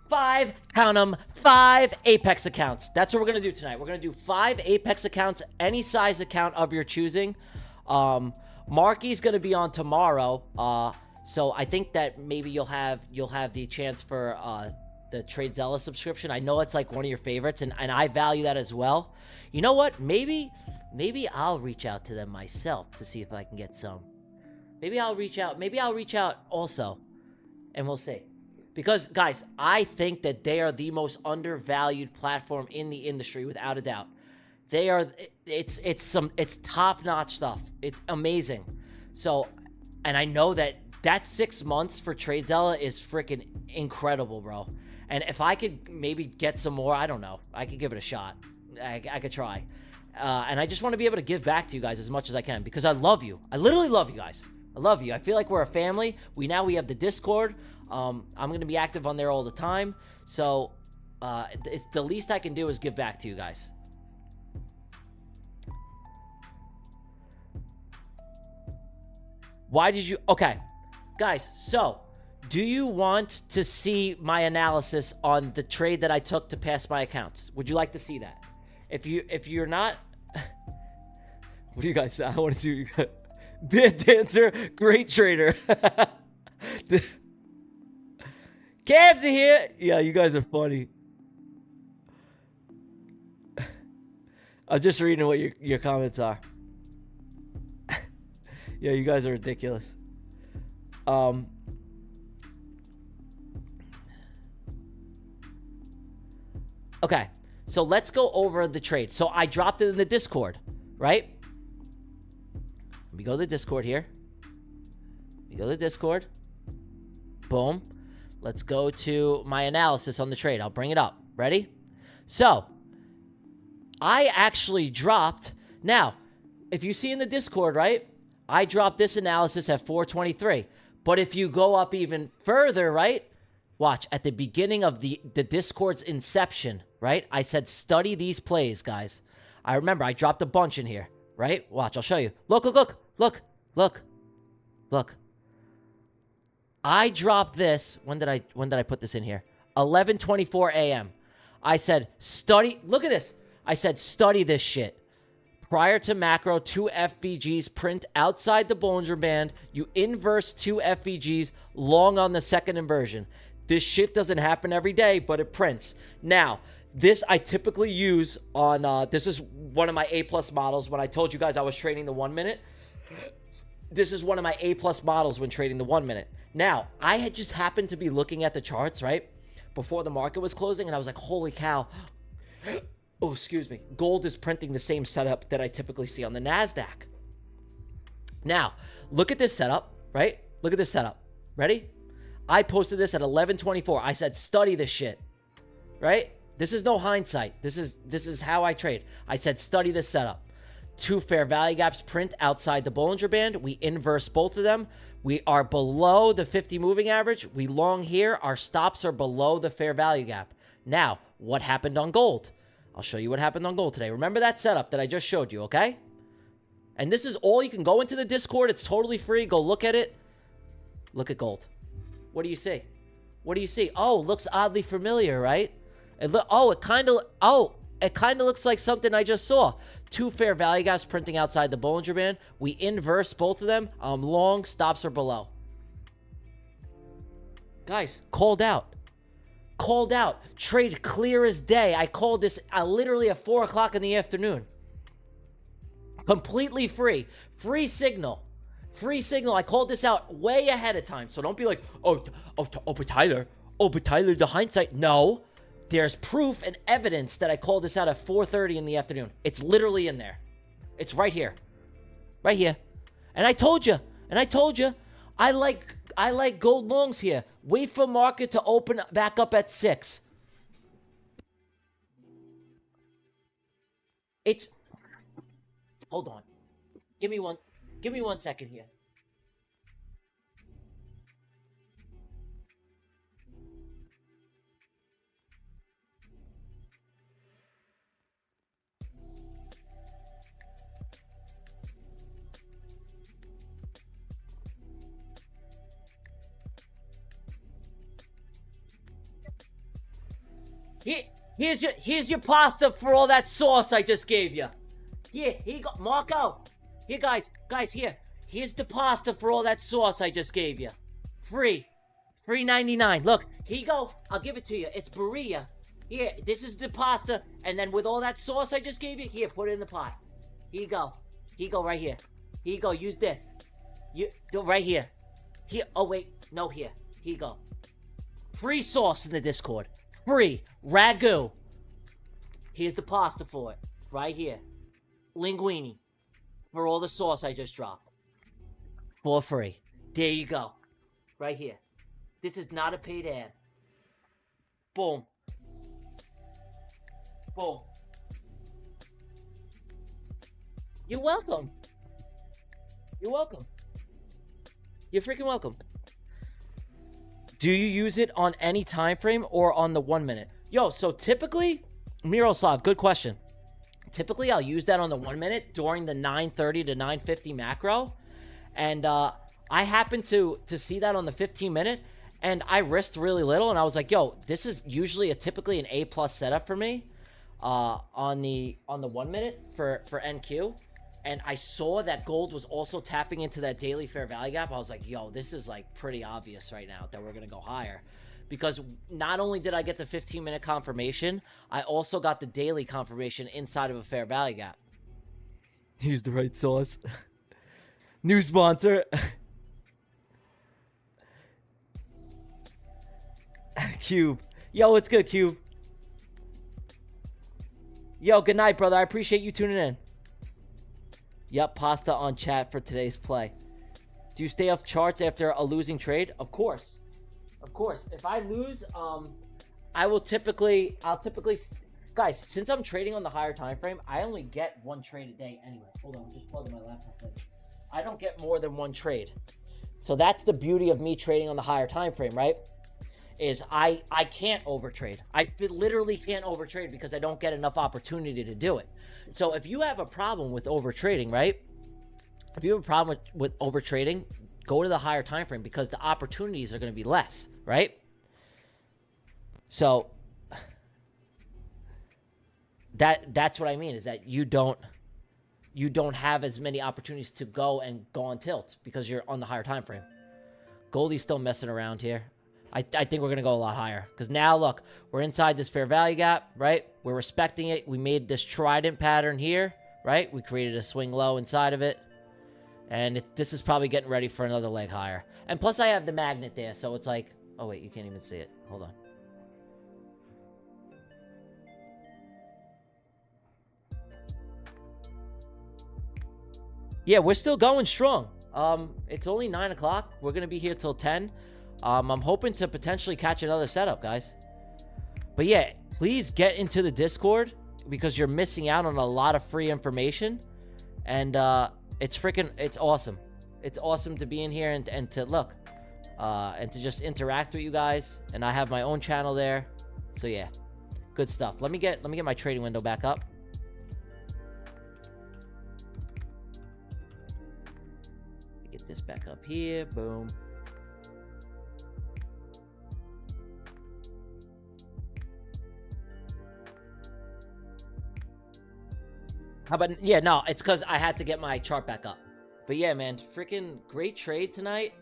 5, count them, 5 Apex accounts. That's what we're going to do tonight. We're going to do 5 Apex accounts, any size account of your choosing. Marky's going to be on tomorrow. So I think that maybe you'll have the chance for the TradeZella subscription. I know it's like one of your favorites, and I value that as well. You know what? Maybe I'll reach out to them myself to see if I can get some. Maybe I'll reach out. Maybe I'll reach out also, and we'll see. Because, guys, I think that they are the most undervalued platform in the industry, without a doubt. They are. It's top-notch stuff. It's amazing. So, and I know that 6 months for TradeZella is freaking incredible, bro. And if I could maybe get some more, I don't know. I could give it a shot. I could try. And I just want to be able to give back to you guys as much as I can because I love you. I literally love you guys. I love you. I feel like we're a family. We have the Discord. I'm going to be active on there all the time. So it's the least I can do is give back to you guys. Why did you... Okay. Guys, so do you want to see my analysis on the trade that I took to pass my accounts? Would you like to see that? If you're not... What do you guys say? I want to see what you got. Bad dancer, great trader. Cavs are here. Yeah, you guys are funny. I'm just reading what your comments are. Yeah, you guys are ridiculous. Okay, so let's go over the trade. So I dropped it in the Discord, right? Let me go to the Discord here. Let me go to the Discord. Boom. Let's go to my analysis on the trade. I'll bring it up. Ready? So, I actually dropped... Now, if you see in the Discord, right? I dropped this analysis at 423. But if you go up even further, right? Watch, at the beginning of the Discord's inception, right? I said, study these plays, guys. I remember, I dropped a bunch in here, right? Watch, I'll show you. Look, look, look, look, look, look. I dropped this. When did I put this in here? 11:24 a.m. I said, study. Look at this. I said, study this shit. Prior to macro, 2 FVGs print outside the Bollinger Band. You inverse 2 FVGs long on the second inversion. This shit doesn't happen every day, but it prints. Now, this I typically use on, this is one of my A+ models. When I told you guys I was trading the 1 minute, this is one of my A+ models when trading the 1 minute. Now, I had just happened to be looking at the charts, right, before the market was closing, and I was like, holy cow. Oh, excuse me. Gold is printing the same setup that I typically see on the NASDAQ. Now, look at this setup, right? Look at this setup. Ready? I posted this at 11:24. I said, study this shit, right? This is no hindsight. This is how I trade. I said, study this setup. 2 fair value gaps print outside the Bollinger Band. We inverse both of them. We are below the 50 moving average. We long here. Our stops are below the fair value gap. Now, what happened on gold? I'll show you what happened on gold today. Remember that setup that I just showed you, okay? And this is all. You can go into the Discord. It's totally free. Go look at it. Look at gold. What do you see? What do you see? Oh, looks oddly familiar, right? It kind of looks like something I just saw. 2 fair value gaps printing outside the Bollinger Band. We inverse both of them. Long stops are below. Guys, called out. Called out. Trade clear as day. I called this literally at 4 o'clock in the afternoon. Completely free. Free signal. Free signal. I called this out way ahead of time. So don't be like, but Tyler, the hindsight. No. There's proof and evidence that I called this out at 4:30 in the afternoon. It's literally in there. It's right here. Right here. And I told you. I like gold longs here. Wait for market to open back up at 6. Hold on. Give me 1 second here. Here's your pasta for all that sauce I just gave you. Here you go, Marco. Here, guys, here. Here's the pasta for all that sauce I just gave you. Free. Free 99. Look, here you go. I'll give it to you. It's Berea. Here, this is the pasta. And then with all that sauce I just gave you, here, put it in the pot. Here you go. Here you go, right here. Here you go. Use this. Right here. Here. Oh, wait. No, here. Here you go. Free sauce in the Discord. Free. Ragu. Here's the pasta for it. Right here. Linguine. For all the sauce I just dropped. For free. There you go. Right here. This is not a paid ad. Boom. Boom. You're welcome. You're welcome. You're freaking welcome. Do you use it on any time frame or on the 1 minute? Yo, so typically, Miroslav, good question. Typically, I'll use that on the 1 minute during the 9:30 to 9:50 macro. And I happened to see that on the 15 minute, and I risked really little. And I was like, yo, this is usually typically an A+ setup for me on the 1 minute for NQ. And I saw that gold was also tapping into that daily fair value gap. I was like, yo, this is like pretty obvious right now that we're going to go higher. Because not only did I get the 15-minute confirmation, I also got the daily confirmation inside of a fair value gap. Use the right sauce. New sponsor. Cube. Yo, what's good, Cube? Yo, good night, brother. I appreciate you tuning in. Yep, pasta on chat for today's play. Do you stay off charts after a losing trade? Of course. Of course. If I lose, I'll typically, guys, since I'm trading on the higher time frame, I only get one trade a day anyway. Hold on, I'm just plugging my laptop in. I don't get more than one trade. So that's the beauty of me trading on the higher time frame, right? Is I can't overtrade. I literally can't overtrade because I don't get enough opportunity to do it. So if you have a problem with overtrading, right? If you have a problem with overtrading, go to the higher time frame because the opportunities are going to be less, right? So that's what I mean, is that you don't have as many opportunities to go on tilt because you're on the higher time frame. Goldie's still messing around here. I think we're going to go a lot higher. Because now, look, we're inside this fair value gap, right? We're respecting it. We made this trident pattern here, right? We created a swing low inside of it. And this is probably getting ready for another leg higher. And plus, I have the magnet there. So it's like, oh, wait, you can't even see it. Hold on. Yeah, we're still going strong. It's only 9 o'clock. We're going to be here till 10. I'm hoping to potentially catch another setup, guys. But yeah, please get into the Discord because you're missing out on a lot of free information. And it's awesome. It's awesome to be in here and to look and to just interact with you guys. And I have my own channel there. So yeah, good stuff. Let me get my trading window back up. Get this back up here. Boom. How about, yeah, no, it's because I had to get my chart back up. But yeah, man, freaking great trade tonight.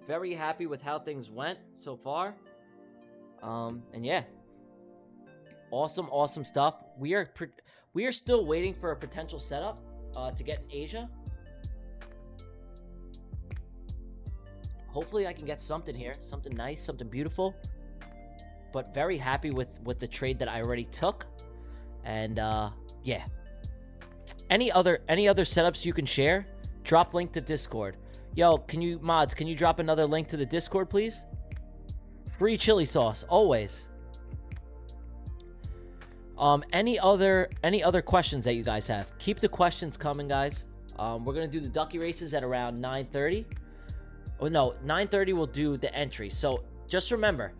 Very happy with how things went so far. And yeah, awesome stuff. We are still waiting for a potential setup to get in Asia. Hopefully I can get something here, something nice, something beautiful. But very happy with the trade that I already took. And yeah. Any other setups you can share? Drop link to Discord. Yo, can you drop another link to the Discord, please? Free chili sauce, always. Any other questions that you guys have? Keep the questions coming, guys. We're gonna do the Ducky races at around 9:30. Oh no, 9:30 we'll do the entry. So just remember,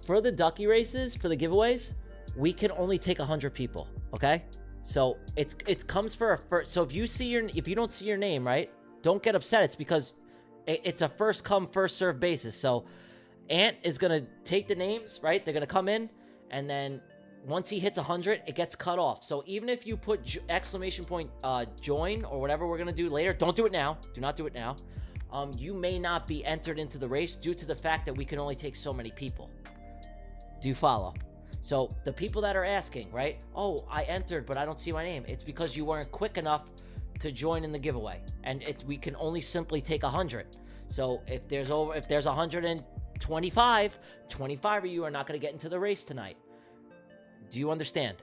for the Ducky races, for the giveaways, we can only take 100 people. Okay. So it comes for a first. So if you don't see your name, right, don't get upset. It's because it's a first come first serve basis. So Ant is gonna take the names, right? They're gonna come in, and then once he hits 100, it gets cut off. So even if you put exclamation point join or whatever we're gonna do later, don't do it now. Do not do it now. You may not be entered into the race due to the fact that we can only take so many people. Do you follow? So the people that are asking, right? Oh, I entered, but I don't see my name. It's because you weren't quick enough to join in the giveaway, and we can only simply take 100. So if there's 125, 25 of you are not going to get into the race tonight. Do you understand?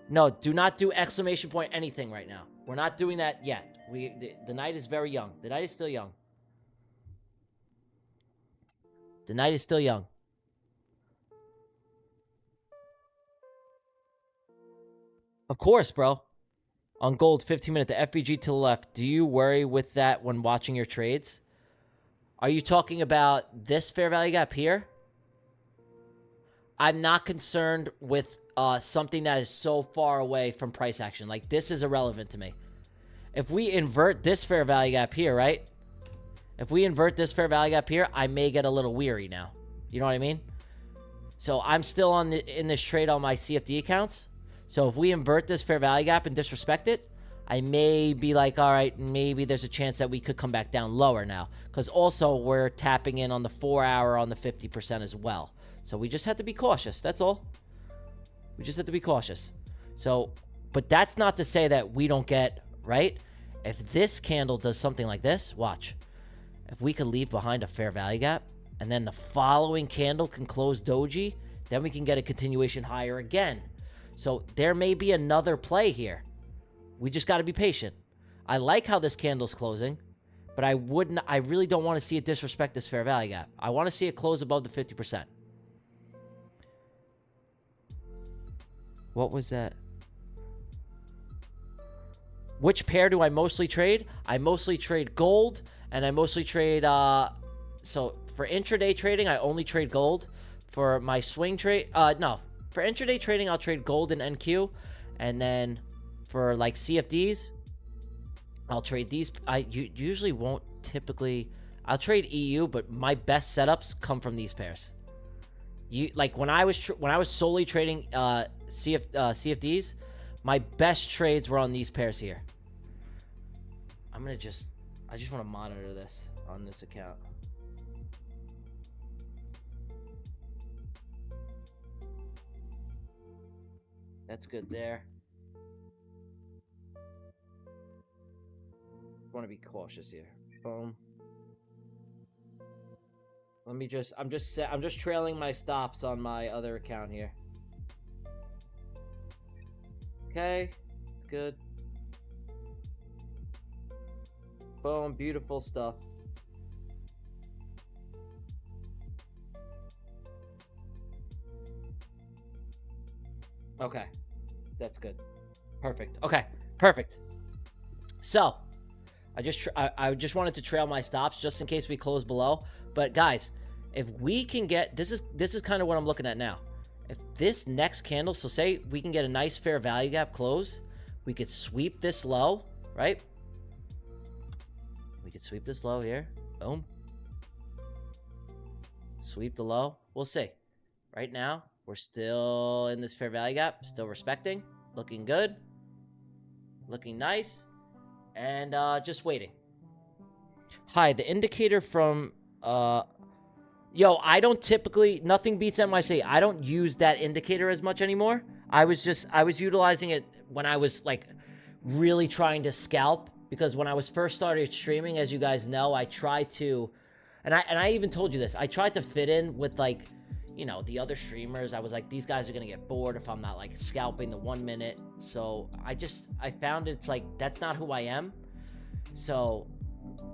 No, do not do exclamation point anything right now. We're not doing that yet. The night is very young. The night is still young. The night is still young. Of course, bro. On gold, 15 minute, the FVG to the left. Do you worry with that when watching your trades? Are you talking about this fair value gap here? I'm not concerned with something that is so far away from price action. Like, this is irrelevant to me. If we invert this fair value gap here, right? If we invert this fair value gap here, I may get a little weary now. You know what I mean? So I'm still in this trade on my CFD accounts. So if we invert this fair value gap and disrespect it, I may be like, all right, maybe there's a chance that we could come back down lower now. Because also we're tapping in on the 4 hour on the 50% as well. So we just have to be cautious. That's all. We just have to be cautious. So, but that's not to say that we don't get, right? If this candle does something like this, watch. If we could leave behind a fair value gap, and then the following candle can close doji, then we can get a continuation higher again. So there may be another play here. We just got to be patient. I like how this candle's closing, but I really don't want to see it disrespect this fair value gap. I want to see it close above the 50%. What was that? Which pair do I mostly trade? I mostly trade gold, and I mostly trade, so for intraday trading, I only trade gold. For my swing trade, no. For intraday trading, I'll trade gold and NQ. And then for like CFDs, I'll trade these. I usually won't typically. I'll trade EU, but my best setups come from these pairs. Like when I was solely trading CFDs, my best trades were on these pairs here. I just want to monitor this on this account. That's good there. Want to be cautious here. Boom. Let me just. I'm just trailing my stops on my other account here. Okay, it's good. Boom, beautiful stuff. Okay, that's good. Perfect. Okay, perfect. So, I just wanted to trail my stops just in case we close below. But guys, if we can get this is kind of what I'm looking at now. If this next candle, so say we can get a nice fair value gap close, we could sweep this low, right? We could sweep this low here. Boom. Sweep the low. We'll see. Right now, we're still in this fair value gap, still respecting, looking good, looking nice, and just waiting. Hi, the indicator from yo, I don't typically, nothing beats NYC. I don't use that indicator as much anymore. I was utilizing it when I was like really trying to scalp, because when I was first started streaming, as you guys know, I tried to, and I even told you this, I tried to fit in with like, you know, the other streamers. I was like, these guys are gonna get bored if I'm not like scalping the 1 minute. So I found it's like, that's not who I am. So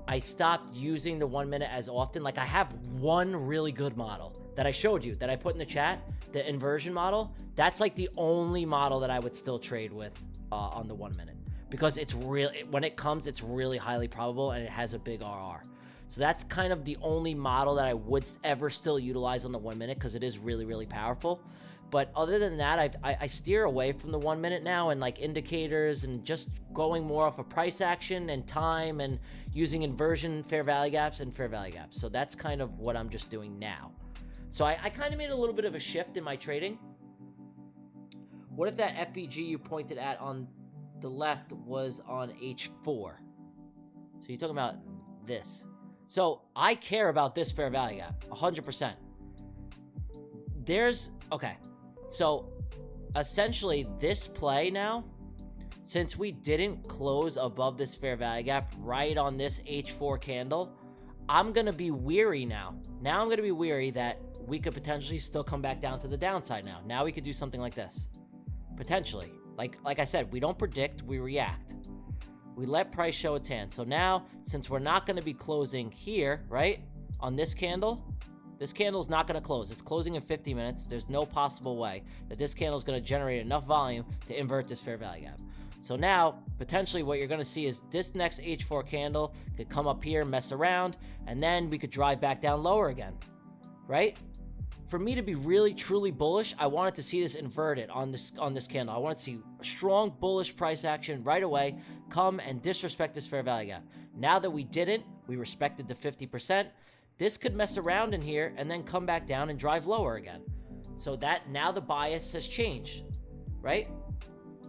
I stopped using the 1 minute as often. Like I have one really good model that I showed you, that I put in the chat, the inversion model. That's like the only model that I would still trade with on the 1 minute, because it's really, when it comes, it's really highly probable and it has a big RR. So that's kind of the only model that I would ever still utilize on the 1 minute, because it is really, really powerful. But other than that, I steer away from the 1 minute now, and like indicators, and just going more off of price action and time, and using inversion, fair value gaps, and fair value gaps. So that's kind of what I'm just doing now. So I kind of made a little bit of a shift in my trading. What if that FVG you pointed at on the left was on H4? So you're talking about this. So I care about this fair value gap 100%. Okay. So essentially this play now, since we didn't close above this fair value gap right on this H4 candle, I'm going to be weary now. Now I'm going to be weary that we could potentially still come back down to the downside now. Now we could do something like this. Potentially. Like I said, we don't predict, we react. We let price show its hand. So now, since we're not going to be closing here, right, on this candle's not going to close. It's closing in 50 minutes. There's no possible way that this candle is going to generate enough volume to invert this fair value gap. So now, potentially what you're going to see is this next H4 candle could come up here, mess around, and then we could drive back down lower again, right? For me to be really, truly bullish, I wanted to see this inverted on this candle. I wanted to see strong bullish price action right away come and disrespect this fair value gap. Now that we didn't, we respected the 50%. This could mess around in here and then come back down and drive lower again. So that now the bias has changed, right?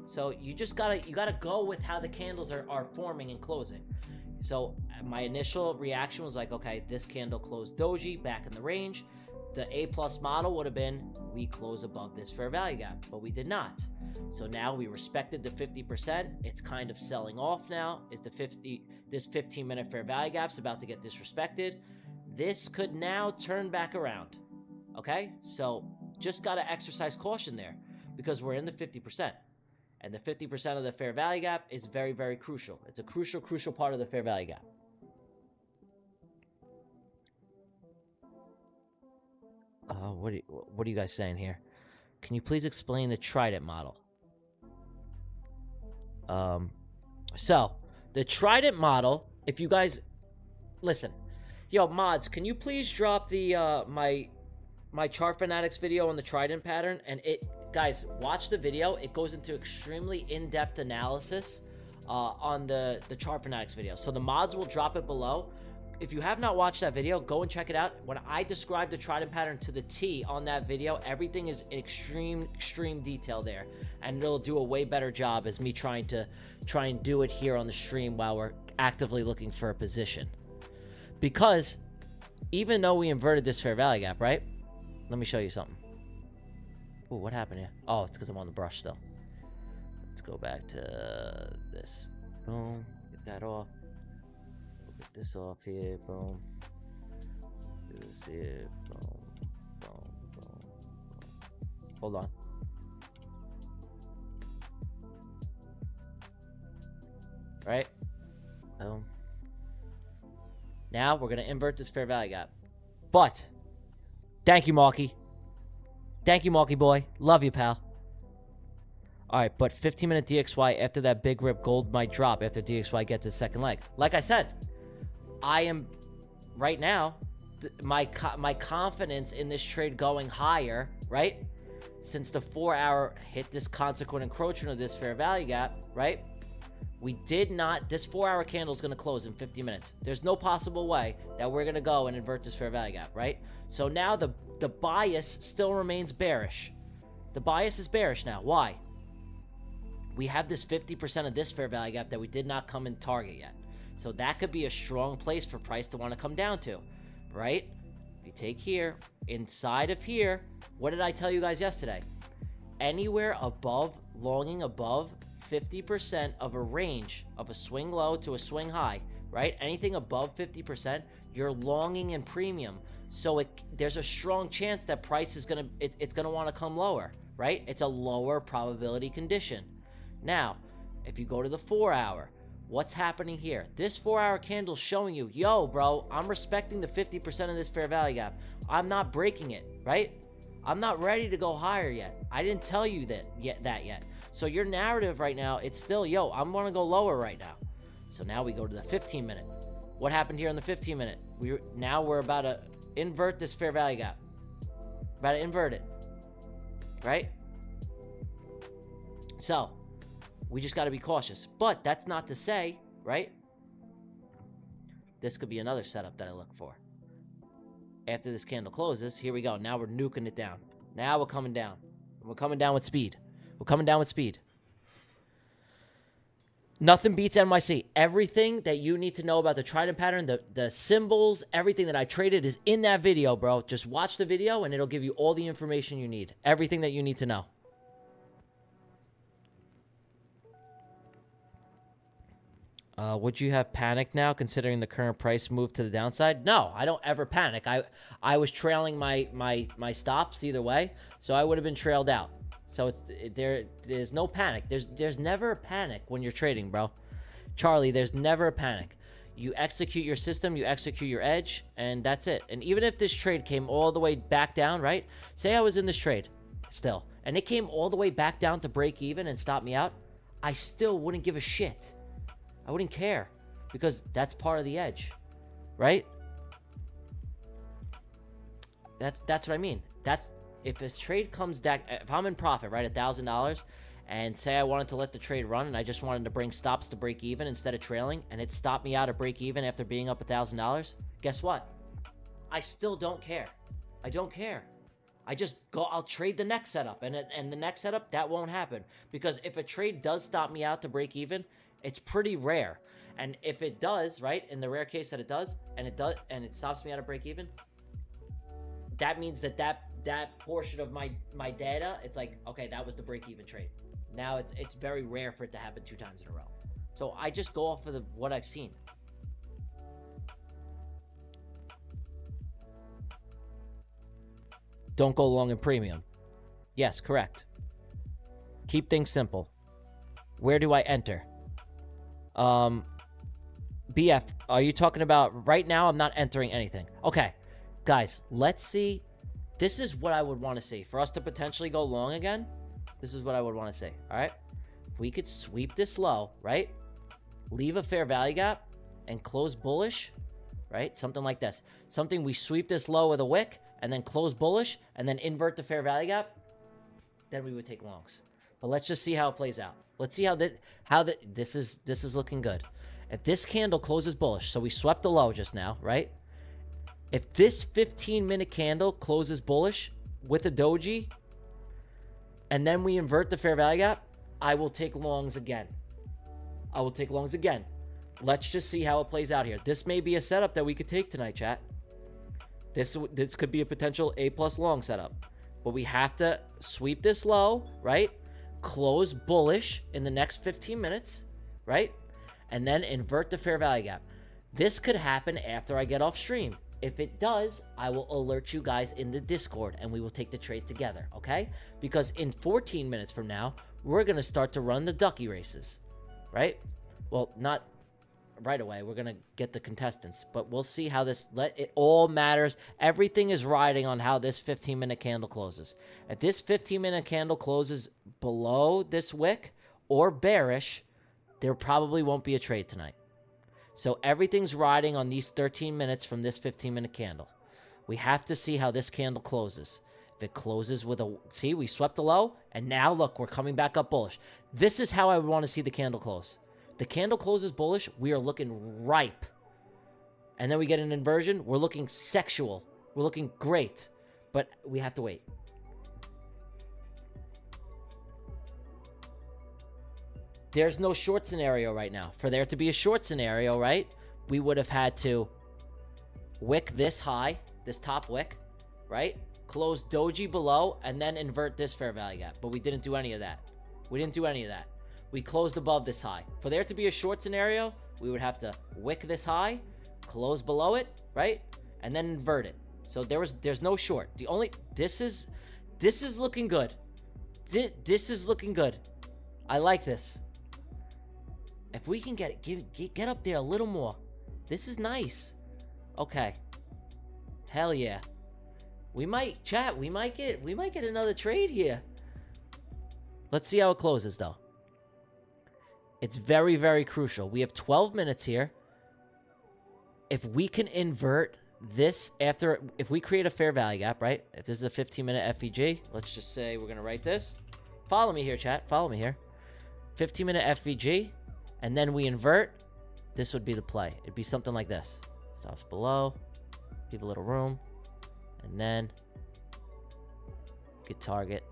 So you gotta go with how the candles are forming and closing. So my initial reaction was like, okay, this candle closed doji back in the range. The A+ model would have been we close above this fair value gap, but we did not. So now we respected the 50%. It's kind of selling off now. This 15-minute fair value gap's about to get disrespected. This could now turn back around. Okay, so just gotta exercise caution there because we're in the 50%. And the 50% of the fair value gap is very, very crucial. It's a crucial, crucial part of the fair value gap. What are you guys saying here? Can you please explain the Trident model? So the Trident model, if you guys listen, yo mods, can you please drop the my ChartFanatics video on the Trident pattern? And guys, watch the video. It goes into extremely in-depth analysis on the ChartFanatics video. So the mods will drop it below. If you have not watched that video, go and check it out. When I describe the Trident pattern to the T on that video, everything is in extreme detail there. And it'll do a way better job as me trying and do it here on the stream while we're actively looking for a position. Because even though we inverted this fair value gap, right? Let me show you something. Ooh, what happened here? Oh, it's because I'm on the brush still. Let's go back to this. Boom. Get that off. Get this off here. Boom. Do this here. Boom. Boom. Boom. Hold on. Right? Boom. Now we're going to invert this fair value gap. But, thank you, Marky. Thank you, Marky boy. Love you, pal. All right, but 15-minute DXY after that big rip gold might drop after DXY gets its second leg. Like I said, I am, right now, my confidence in this trade going higher, right? Since the 4-hour hit this consequent encroachment of this fair value gap, right? We did not, this 4-hour candle is going to close in 50 minutes. There's no possible way that we're going to go and invert this fair value gap, right? So now the bias still remains bearish. The bias is bearish now. Why? We have this 50% of this fair value gap that we did not come and target yet. So that could be a strong place for price to want to come down to, right? If you take here, inside of here, what did I tell you guys yesterday? Anywhere above, longing above 50% of a range of a swing low to a swing high, right? Anything above 50%, you're longing in premium. So there's a strong chance that price is it's gonna want to come lower, right? It's a lower probability condition. Now, if you go to the 4-hour, what's happening here? This 4-hour candle is showing you, yo, bro, I'm respecting the 50% of this fair value gap. I'm not breaking it, right? I'm not ready to go higher yet. I didn't tell you that yet. So your narrative right now, it's still, yo, I'm going to go lower right now. So now we go to the 15-minute. What happened here on the 15-minute? Now we're about to invert this fair value gap. About to invert it, right? So we just got to be cautious. But that's not to say, right? This could be another setup that I look for. After this candle closes, here we go. Now we're nuking it down. Now we're coming down. We're coming down with speed. We're coming down with speed. Nothing beats NYC. Everything that you need to know about the Trident pattern, the symbols, everything that I traded is in that video, bro. Just watch the video and it'll give you all the information you need. Everything that you need to know. Would you have panicked now considering the current price move to the downside? No, I don't ever panic. I was trailing my stops either way, so I would have been trailed out. So there's no panic. There's never a panic when you're trading, bro. Charlie, there's never a panic. You execute your system, you execute your edge, and that's it. And even if this trade came all the way back down, right? Say I was in this trade still, and it came all the way back down to break even and stop me out, I still wouldn't give a shit. I wouldn't care because that's part of the edge, right? That's what I mean. That's if this trade comes back, if I'm in profit, right, $1,000, and say I wanted to let the trade run and I just wanted to bring stops to break even instead of trailing, and it stopped me out of break even after being up $1,000, guess what? I still don't care. I don't care. I just go, I'll trade the next setup, and the next setup, that won't happen. Because if a trade does stop me out to break even, it's pretty rare. And if it does, right, in the rare case that it does, and it stops me out of break even, that means that portion of my data, it's like, okay, that was the break even trade. Now it's very rare for it to happen 2 times in a row. So I just go off of what I've seen. Don't go long in premium. Yes, correct. Keep things simple. Where do I enter? BF, are you talking about right now? I'm not entering anything. Okay, guys, let's see. This is what I would want to see. For us to potentially go long again, this is what I would want to see, all right? If we could sweep this low, right? Leave a fair value gap and close bullish, right? Something like this. Something we sweep this low with a wick and then close bullish and then invert the fair value gap, then we would take longs. But let's just see how it plays out. Let's see this is looking good. If this candle closes bullish, so we swept the low just now, right? If this 15-minute candle closes bullish with a doji, and then we invert the fair value gap, I will take longs again. I will take longs again. Let's just see how it plays out here. This may be a setup that we could take tonight, chat. This could be a potential A+ long setup. But we have to sweep this low, right? Close bullish in the next 15 minutes, right? And then invert the fair value gap. This could happen after I get off stream. If it does, I will alert you guys in the Discord and we will take the trade together, okay? Because in 14 minutes from now, we're going to start to run the Ducky races, right? Well, not right away. We're going to get the contestants, but we'll see how it all matters. Everything is riding on how this 15-minute candle closes. If this 15-minute candle closes below this wick or bearish, there probably won't be a trade tonight. So everything's riding on these 13 minutes from this 15-minute candle. We have to see how this candle closes. If it closes with see, we swept the low, and now look, we're coming back up bullish. This is how I would want to see the candle close. The candle closes bullish, we are looking ripe. And then we get an inversion, we're looking sexual. We're looking great, but we have to wait. There's no short scenario right now. For there to be a short scenario, right, we would have had to wick this high, this top wick, right? Close doji below, and then invert this fair value gap. But we didn't do any of that. We didn't do any of that. We closed above this high. For there to be a short scenario, we would have to wick this high, close below it, right? And then invert it. So there's no short. This is looking good. This is looking good. I like this. If we can get up there a little more, this is nice. Okay. Hell yeah. We might get another trade here. Let's see how it closes though. It's very, very crucial. We have 12 minutes here. If we can invert this if we create a fair value gap, right? If this is a 15-minute FVG, let's just say we're going to write this. Follow me here, chat. Follow me here. 15-minute FVG, and then we invert. This would be the play. It'd be something like this. Stops below. Leave a little room. And then get target.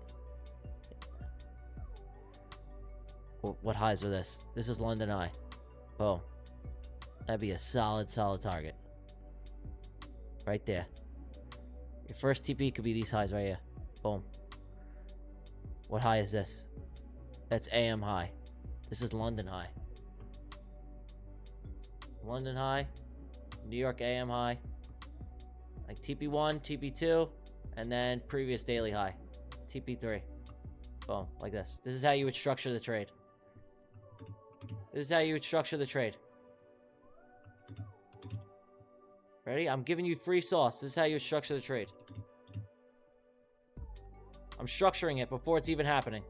What highs are this? This is London Eye. Boom. That'd be a solid target. Right there. Your first TP could be these highs right here. Boom. What high is this? That's AM high. This is London high. London high, New York AM high, like TP1, TP2, and then previous daily high, TP3. Boom, like this. This is how you would structure the trade. This is how you would structure the trade. Ready? I'm giving you free sauce. This is how you would structure the trade. I'm structuring it before it's even happening.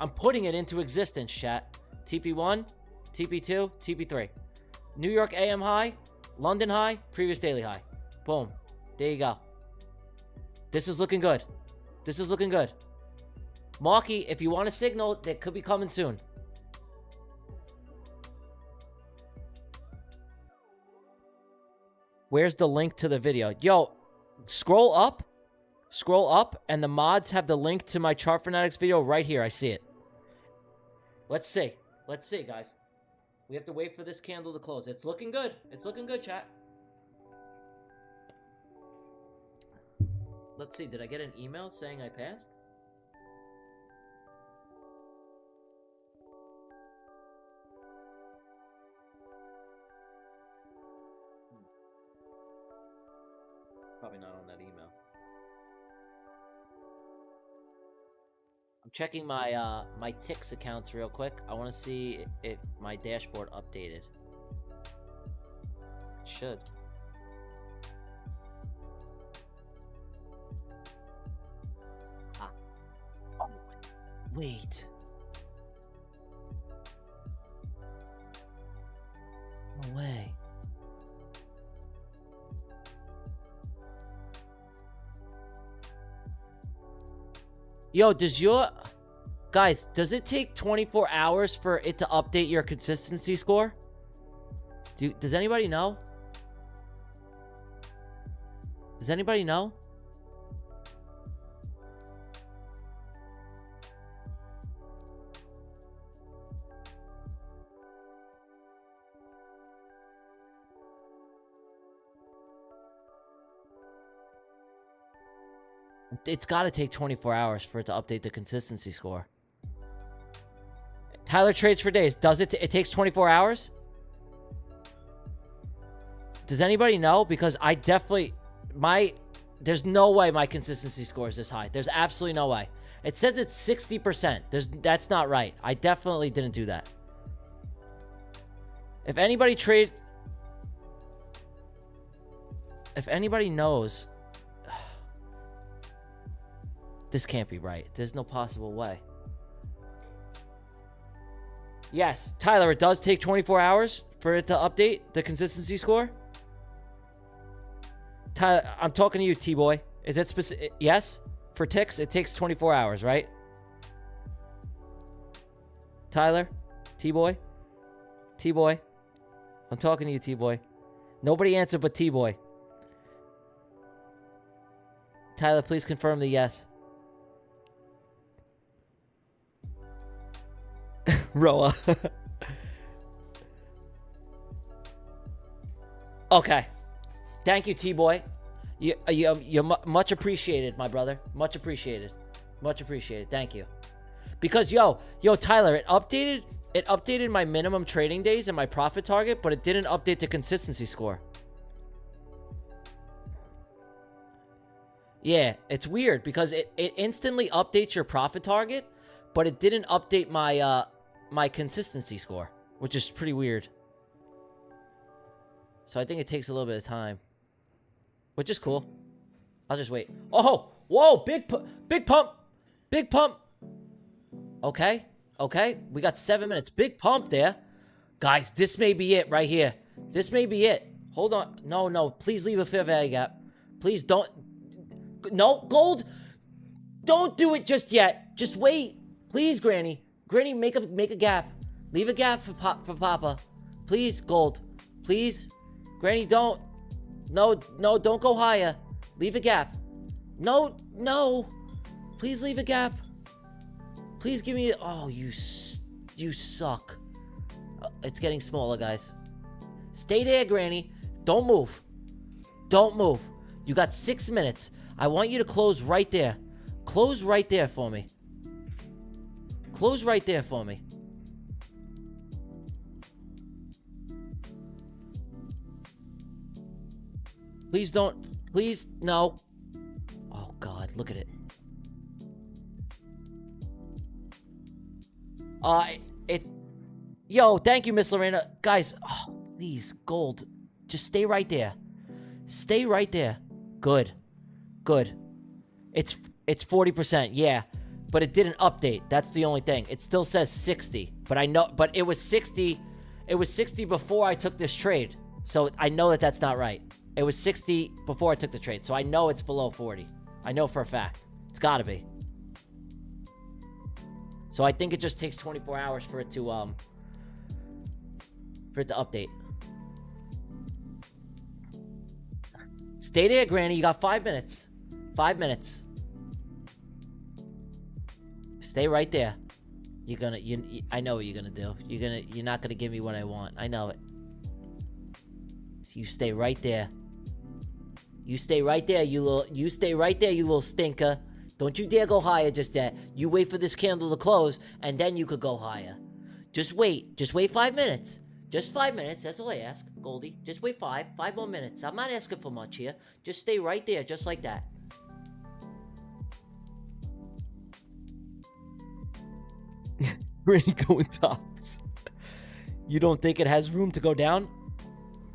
I'm putting it into existence, chat. TP1, TP2, TP3. New York AM high, London high, previous daily high. Boom. There you go. This is looking good. This is looking good. Marky, if you want a signal, that could be coming soon. Where's the link to the video? Yo, scroll up, and the mods have the link to my ChartFanatics video right here. I see it. Let's see. Let's see, guys. We have to wait for this candle to close. It's looking good. It's looking good, chat. Let's see. Did I get an email saying I passed? Probably not on that email. I'm checking my my ticks accounts real quick. I want to see if my dashboard updated. It should. Ah. Oh, wait. No way. Yo, does your... Guys, does it take 24 hours for it to update your consistency score? Does anybody know? Does anybody know? It's got to take 24 hours for it to update the consistency score. Tyler trades for days. Does it? It takes 24 hours? Does anybody know? Because I definitely... There's no way my consistency score is this high. There's absolutely no way. It says it's 60%. That's not right. I definitely didn't do that. If anybody knows... This can't be right. There's no possible way. Yes, Tyler, it does take 24 hours for it to update the consistency score. Tyler, I'm talking to you, T-Boy. Is that specific? Yes? For ticks, it takes 24 hours, right? Tyler? T-Boy? T-Boy? I'm talking to you, T-Boy. Nobody answered but T-Boy. Tyler, please confirm the yes. Roa. Okay. Thank you, T-Boy. You're much appreciated, my brother. Much appreciated. Much appreciated. Thank you. Because, yo, Tyler, it updated my minimum trading days and my profit target, but it didn't update the consistency score. Yeah, it's weird because it instantly updates your profit target, but it didn't update my my consistency score, which is pretty weird. So I think it takes a little bit of time, which is cool. I'll just wait. Oh, whoa, big pump. Okay, we got 7 minutes. Big pump there. Guys, this may be it right here. This may be it. Hold on. No, please leave a fair value gap. Please don't. No, gold. Don't do it just yet. Just wait. Please, Granny. Granny, make a gap. Leave a gap for Papa. Please, gold. Please. Granny, don't. No, don't go higher. Leave a gap. No. Please leave a gap. Please give me... Oh, you suck. It's getting smaller, guys. Stay there, Granny. Don't move. Don't move. You got 6 minutes. I want you to close right there. Close right there for me. Close right there for me. Please don't. Please, no. Oh, God, look at it. Yo, thank you, Miss Lorena. Guys, oh, please, gold. Just stay right there. Stay right there. Good. Good. It's 40%, yeah. But it didn't update. That's the only thing. It still says 60. But I know, but it was 60. It was 60 before I took this trade. So I know that that's not right. It was 60 before I took the trade. So I know it's below 40. I know for a fact. It's gotta be. So I think it just takes 24 hours for it to update. Stay there, Granny. You got 5 minutes. 5 minutes. Stay right there. I know what you're gonna do. You're not gonna give me what I want. I know it. You stay right there. You stay right there, you stay right there, you little stinker. Don't you dare go higher just yet. You wait for this candle to close, and then you could go higher. Just wait. Just wait 5 minutes. Just 5 minutes. That's all I ask, Goldie. Just wait 5 more minutes. I'm not asking for much here. Just stay right there, just like that. Really going tops. You don't think it has room to go down?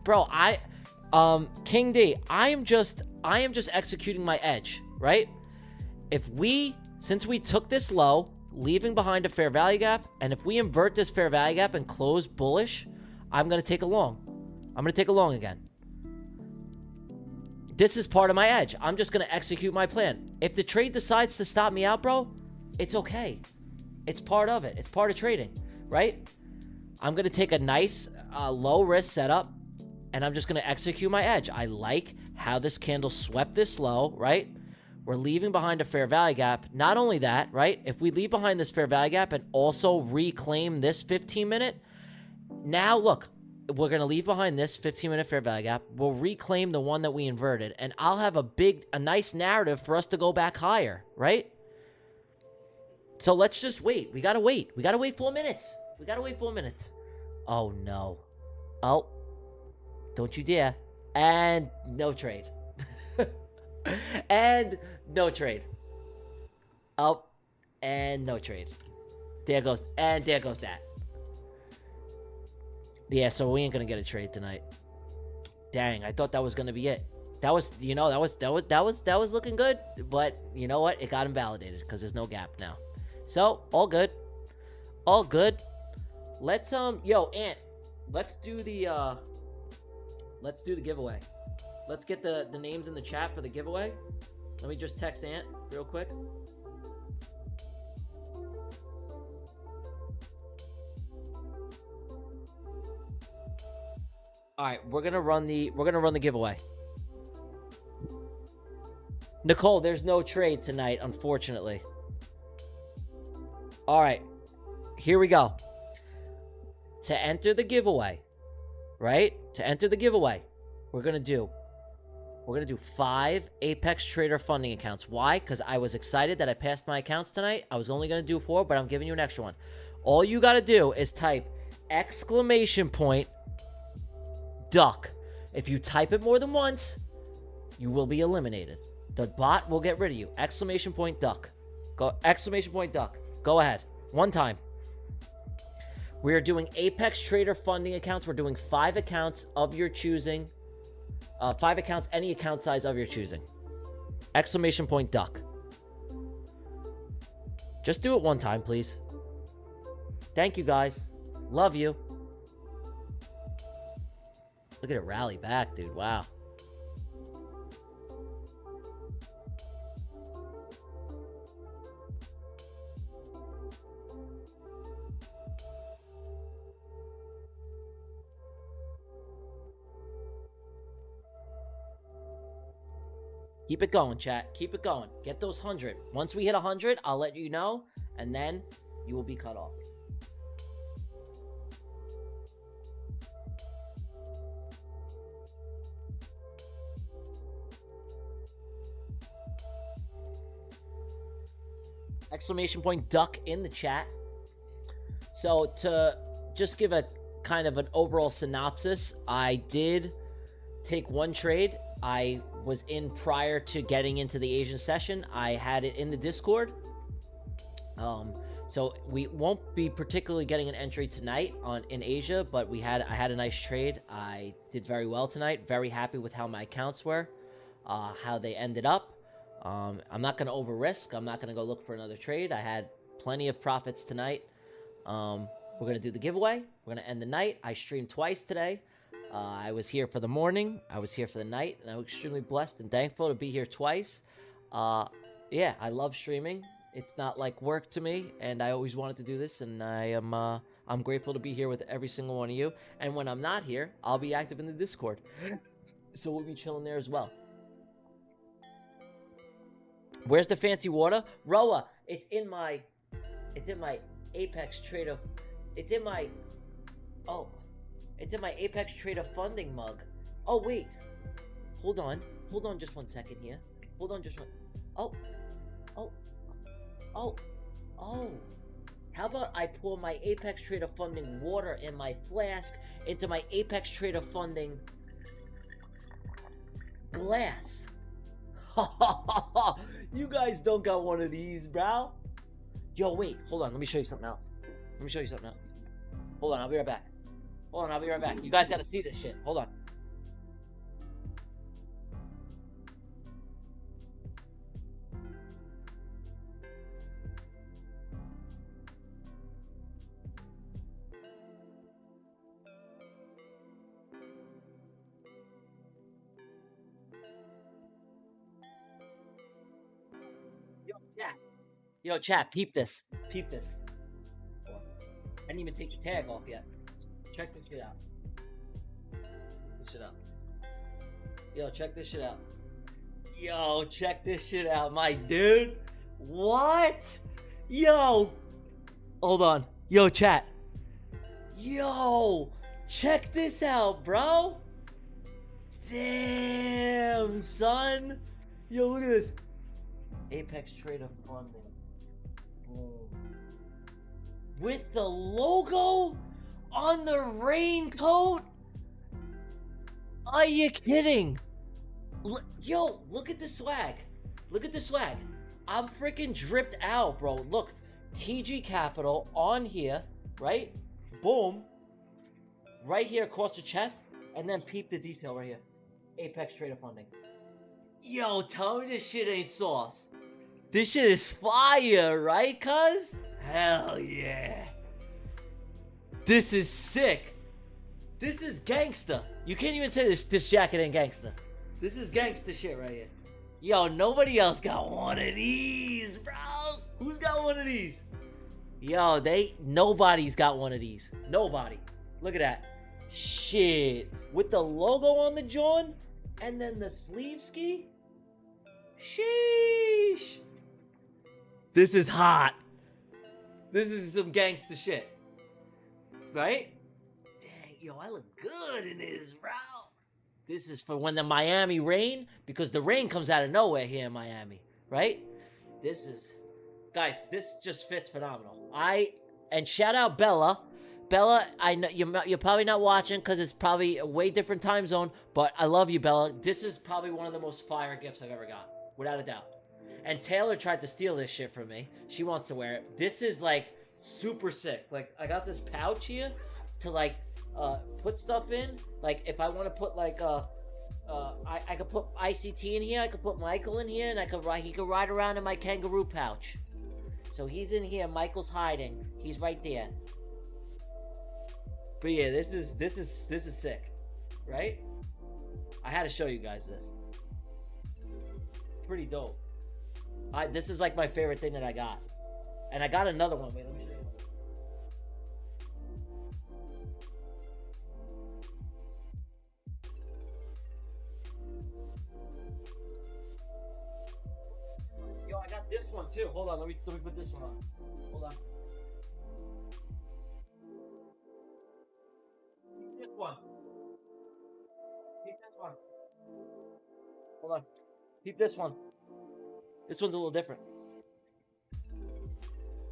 Bro, King D, I am just executing my edge, right? Since we took this low, leaving behind a fair value gap, and if we invert this fair value gap and close bullish, I'm going to take a long. I'm going to take a long again. This is part of my edge. I'm just going to execute my plan. If the trade decides to stop me out, bro, it's okay. It's part of it. It's part of trading, right? I'm going to take a nice low-risk setup, and I'm just going to execute my edge. I like how this candle swept this low, right? We're leaving behind a fair value gap. Not only that, right? If we leave behind this fair value gap and also reclaim this 15-minute, now look, we're going to leave behind this 15-minute fair value gap. We'll reclaim the one that we inverted, and I'll have a nice narrative for us to go back higher, right? So let's just wait. We got to wait. We got to wait 4 minutes. We got to wait 4 minutes. Oh, no. Oh. Don't you dare. And no trade. And no trade. Oh. And no trade. There goes. And there goes that. Yeah, so we ain't going to get a trade tonight. Dang, I thought that was going to be it. That was, that was looking good. But you know what? It got invalidated because there's no gap now. So, all good. All good. Let's, yo, Ant, let's do the giveaway. Let's get the names in the chat for the giveaway. Let me just text Ant real quick. All right, we're gonna run the giveaway. Nicole, there's no trade tonight, unfortunately. All right, here we go. To enter the giveaway, right? To enter the giveaway, we're gonna do 5 Apex Trader funding accounts. Why? Because I was excited that I passed my accounts tonight. I was only gonna do 4, but I'm giving you an extra one. All you gotta do is type !Duck. If you type it more than once, you will be eliminated. The bot will get rid of you. !Duck. Go !Duck. Go ahead. One time. We are doing Apex Trader funding accounts. We're doing 5 accounts of your choosing. 5 accounts, any account size of your choosing. !Duck. Just do it one time, please. Thank you, guys. Love you. Look at it rally back, dude. Wow. Keep it going, chat. Keep it going. Get those 100. Once we hit 100, I'll let you know, and then you will be cut off. !Duck in the chat. So to just give a kind of an overall synopsis, I did take one trade. I was in prior to getting into the Asian session. I had it in the Discord. So we won't be particularly getting an entry tonight in Asia, but I had a nice trade. I did very well tonight. Very happy with how my accounts were, how they ended up. I'm not going to over risk. I'm not going to go look for another trade. I had plenty of profits tonight. We're going to do the giveaway. We're going to end the night. I streamed twice today. I was here for the morning. I was here for the night, and I was extremely blessed and thankful to be here twice. Yeah, I love streaming. It's not like work to me, and I always wanted to do this, and I'm grateful to be here with every single one of you. And when I'm not here, I'll be active in the Discord, so we'll be chilling there as well. Where's the fancy water, Roa? It's in my Apex Trader. It's in my Apex Trader funding mug. Oh wait, hold on just 1 second here. Hold on just one. Oh, how about I pour my Apex Trader funding water in my flask into my Apex Trader funding glass? You guys don't got one of these, bro. Yo, wait, hold on, let me show you something else. Hold on, I'll be right back. You guys gotta see this shit. Hold on. Yo, chat, peep this. I didn't even take the tag off yet. Check this shit out. Yo, check this shit out, my dude. What? Yo. Hold on. Yo, chat. Yo, check this out, bro. Damn, son. Yo, look at this. Apex Trader funding. Boom. With the logo on the raincoat? Are you kidding? Yo, look at the swag. I'm freaking dripped out, bro. Look, TG Capital on here, right? Boom. Right here across the chest. And then peep the detail right here. Apex Trader funding. Yo, tell me this shit ain't sauce. This shit is fire, right, cuz? Hell yeah. This is sick. This is gangsta. You can't even say this jacket ain't gangsta. This is gangsta shit right here. Yo, nobody else got one of these, bro. Who's got one of these? Yo, nobody's got one of these. Nobody. Look at that. Shit. With the logo on the joint and then the sleeve ski. Sheesh. This is hot. This is some gangster shit. Right? Dang, yo, I look good in this, bro. This is for when the Miami rain, because the rain comes out of nowhere here in Miami, right? Guys, this just fits phenomenal. And shout out Bella. Bella, I know you're probably not watching because it's probably a way different time zone, but I love you, Bella. This is probably one of the most fire gifts I've ever got, without a doubt. And Taylor tried to steal this shit from me. She wants to wear it. This is like super sick. Like, I got this pouch here to like put stuff in. Like, if I want to put like I could put ICT in here. I could put Michael in here, and he could ride around in my kangaroo pouch. So he's in here. Michael's hiding. He's right there. But yeah, this is sick, right? I had to show you guys this. Pretty dope. This is like my favorite thing that I got. And I got another one. Wait, let me show you. Yo, I got this one too. Hold on, let me put this one on. Hold on. This one. Keep this one. Hold on. Keep this one. This one's a little different.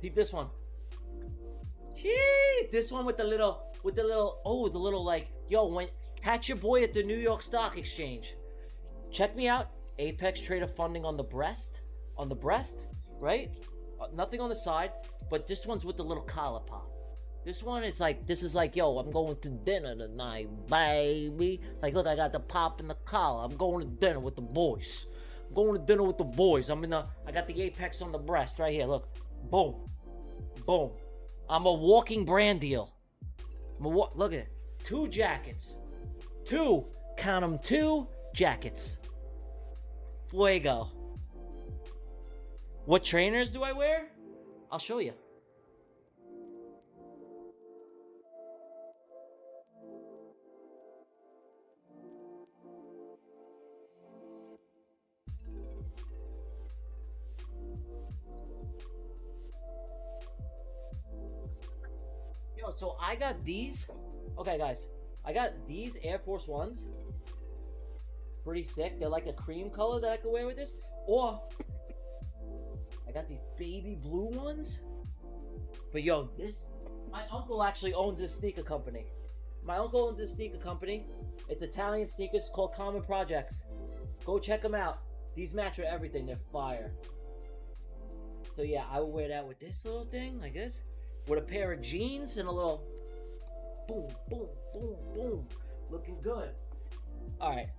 Peep this one. Jeez, this one with the little, like, yo, catch your boy at the New York Stock Exchange. check me out. Apex Trader funding on the breast, right? Nothing on the side, but this one's with the little collar pop. This one is like, this is like, yo, I'm going to dinner tonight, baby. Like, look, I got the pop in the collar. I'm going to dinner with the boys. I'm going to dinner with the boys. I got the Apex on the breast right here. Look, boom, boom. I'm a walking brand deal. Look at it. 2 jackets. 2, count them, 2 jackets. Fuego. What trainers do I wear? I'll show you. Yo, so I got these. Okay, guys. I got these Air Force Ones. Pretty sick. They're like a cream color that I can wear with this. Or I got these baby blue ones. But yo, my uncle actually owns this sneaker company. My uncle owns this sneaker company. It's Italian sneakers called Common Projects. Go check them out. These match with everything. They're fire. So yeah, I will wear that with this little thing, like this. With a pair of jeans and a little boom, boom, boom, boom. Looking good. Alright.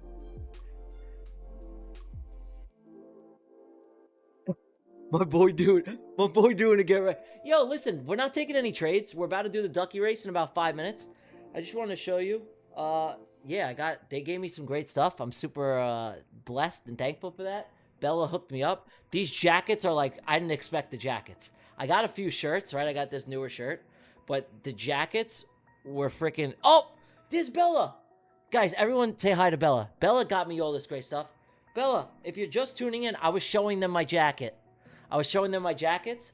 My boy doing to get ready. Yo, listen, we're not taking any trades. We're about to do the Ducky race in about 5 minutes. I just wanted to show you. Yeah, they gave me some great stuff. I'm super blessed and thankful for that. Bella hooked me up. These jackets are like, I didn't expect the jackets. I got a few shirts, right? I got this newer shirt. But the jackets were freaking... Oh! There's Bella! Guys, everyone say hi to Bella. Bella got me all this great stuff. Bella, if you're just tuning in, I was showing them my jacket. I was showing them my jackets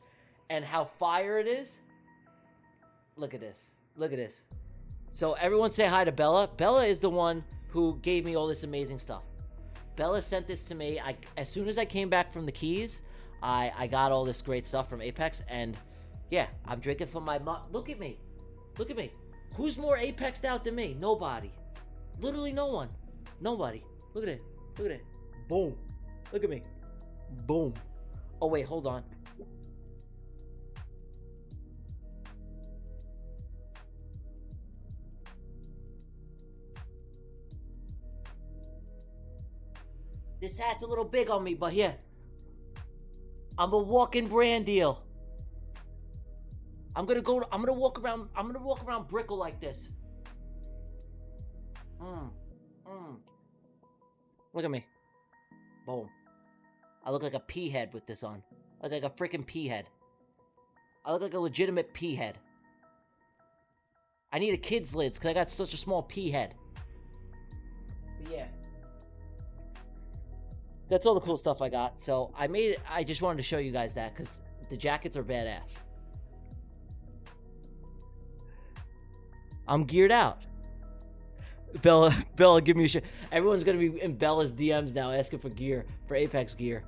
and how fire it is. Look at this. Look at this. So everyone say hi to Bella. Bella is the one who gave me all this amazing stuff. Bella sent this to me. As soon as I came back from the Keys, I got all this great stuff from Apex. And yeah, I'm drinking from my mom. Look at me. Look at me. Who's more Apexed out than me? Nobody. Literally no one. Nobody. Look at it. Look at it. Boom. Look at me. Boom. Oh, wait, hold on. This hat's a little big on me, but here. I'm a walking brand deal. I'm gonna walk around Brickell like this. Look at me. Boom. I look like a pea head with this on. I look like a freaking pea head. I look like a legitimate pea head. I need a kid's lids because I got such a small pea head. But yeah. That's all the cool stuff I got. So I just wanted to show you guys that because the jackets are badass. I'm geared out. Bella, give me a shit. Everyone's gonna be in Bella's DMs now asking for gear, for Apex gear.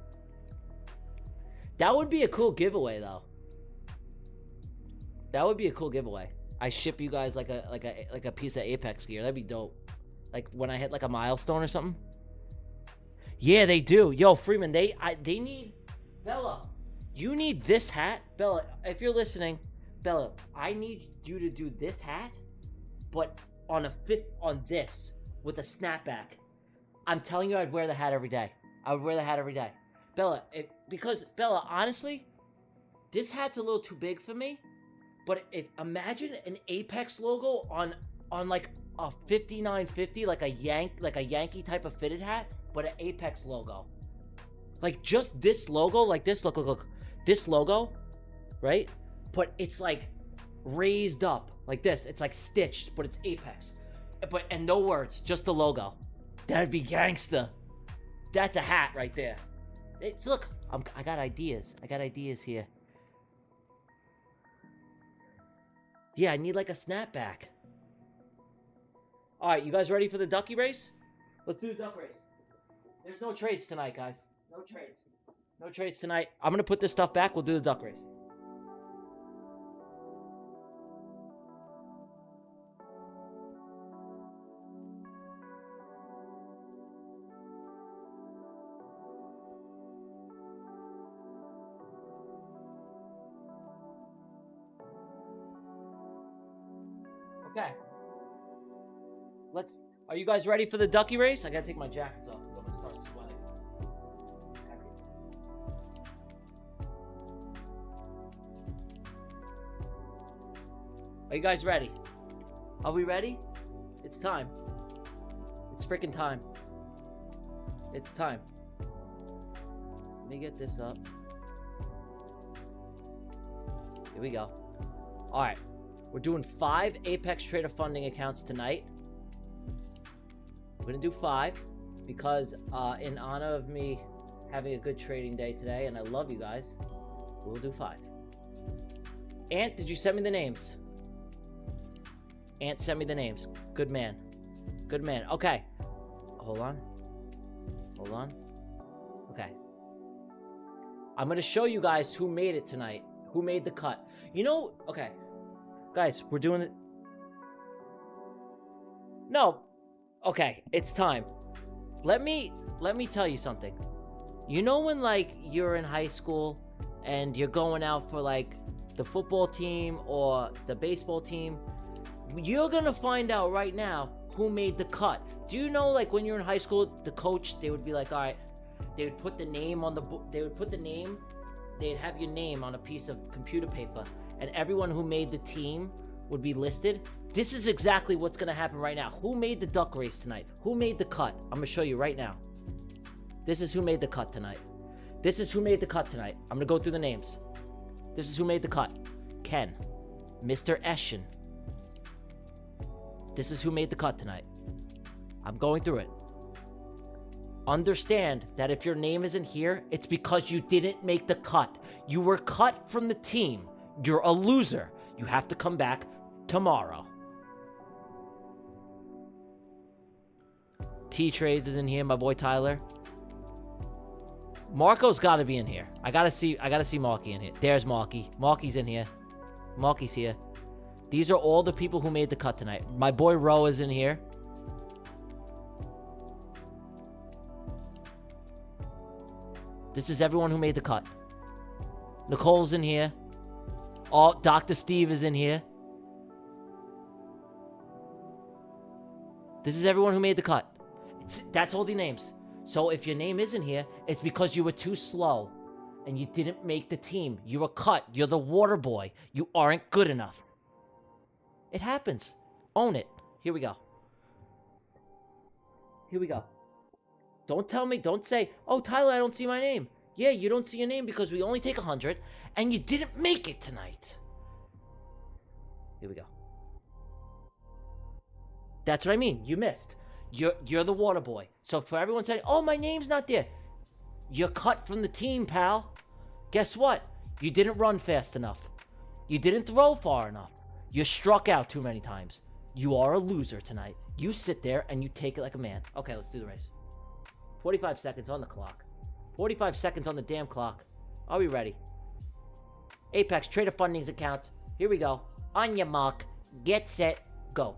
That would be a cool giveaway, though. That would be a cool giveaway. I ship you guys like a piece of Apex gear. That'd be dope. Like when I hit like a milestone or something. Yeah, they do. Yo, Freeman, they need Bella. You need this hat, Bella. If you're listening, Bella, I need you to do this hat, but on this with a snapback. I'm telling you, I'd wear the hat every day. I would wear the hat every day, Bella. Because Bella, honestly, this hat's a little too big for me. But imagine an Apex logo on like a 5950, like a Yankee type of fitted hat, but an Apex logo. Like just this logo, like this. Look, this logo, right? But it's like raised up like this. It's like stitched, but it's Apex. And no words, just the logo. That'd be gangsta. That's a hat right there. Look, I got ideas. I got ideas here. Yeah, I need like a snapback. All right, you guys ready for the Ducky race? Let's do the Duck race. There's no trades tonight, guys. No trades. No trades tonight. I'm gonna put this stuff back. We'll do the Duck race. Okay. Are you guys ready for the Ducky race? I gotta take my jackets off. I'm gonna start sweating. Are you guys ready? Are we ready? It's time. It's freaking time. It's time. Let me get this up. Here we go. All right. We're doing 5 Apex Trader funding accounts tonight. We're going to do 5 because in honor of me having a good trading day today, and I love you guys, we'll do 5. Ant, did you send me the names? Ant sent me the names. Good man. Good man. Okay. Hold on. Hold on. Okay. I'm going to show you guys who made it tonight. Who made the cut. You know, okay. Guys, we're doing it. No. Okay, it's time. Let me tell you something. You know when, like, you're in high school and you're going out for, like, the football team or the baseball team? You're gonna find out right now who made the cut. Do you know, like, when you're in high school, the coach, they would be like, all right, they would put the name on the book, they'd have your name on a piece of computer paper, and everyone who made the team would be listed. This is exactly what's gonna happen right now. Who made the duck race tonight? Who made the cut? I'm gonna show you right now. This is who made the cut tonight. This is who made the cut tonight. I'm gonna go through the names. This is who made the cut. Ken. Mr. Eshin. This is who made the cut tonight. I'm going through it. Understand that if your name isn't here, it's because you didn't make the cut. You were cut from the team. You're a loser. You have to come back tomorrow. T-Trades is in here, my boy Tyler. Marco's got to be in here. I gotta see Marky in here. There's Marky. Marky's in here. Marky's here. These are all the people who made the cut tonight. My boy Ro is in here. This is everyone who made the cut. Nicole's in here. Oh, Dr. Steve is in here. This is everyone who made the cut. That's all the names. So if your name isn't here, it's because you were too slow and you didn't make the team. You were cut. You're the water boy. You aren't good enough. It happens. Own it. Here we go. Here we go. Don't tell me, don't say, oh, Tyler, I don't see my name. Yeah, you don't see your name because we only take 100 and you didn't make it tonight. Here we go. That's what I mean. You missed. You're the water boy. So for everyone saying, oh, my name's not there, you're cut from the team, pal. Guess what? You didn't run fast enough. You didn't throw far enough. You struck out too many times. You are a loser tonight. You sit there and you take it like a man. Okay, let's do the race. 45 seconds on the clock. 45 seconds on the damn clock. Are we ready? Apex Trader Fundings account. Here we go. On your mark. Get set. Go.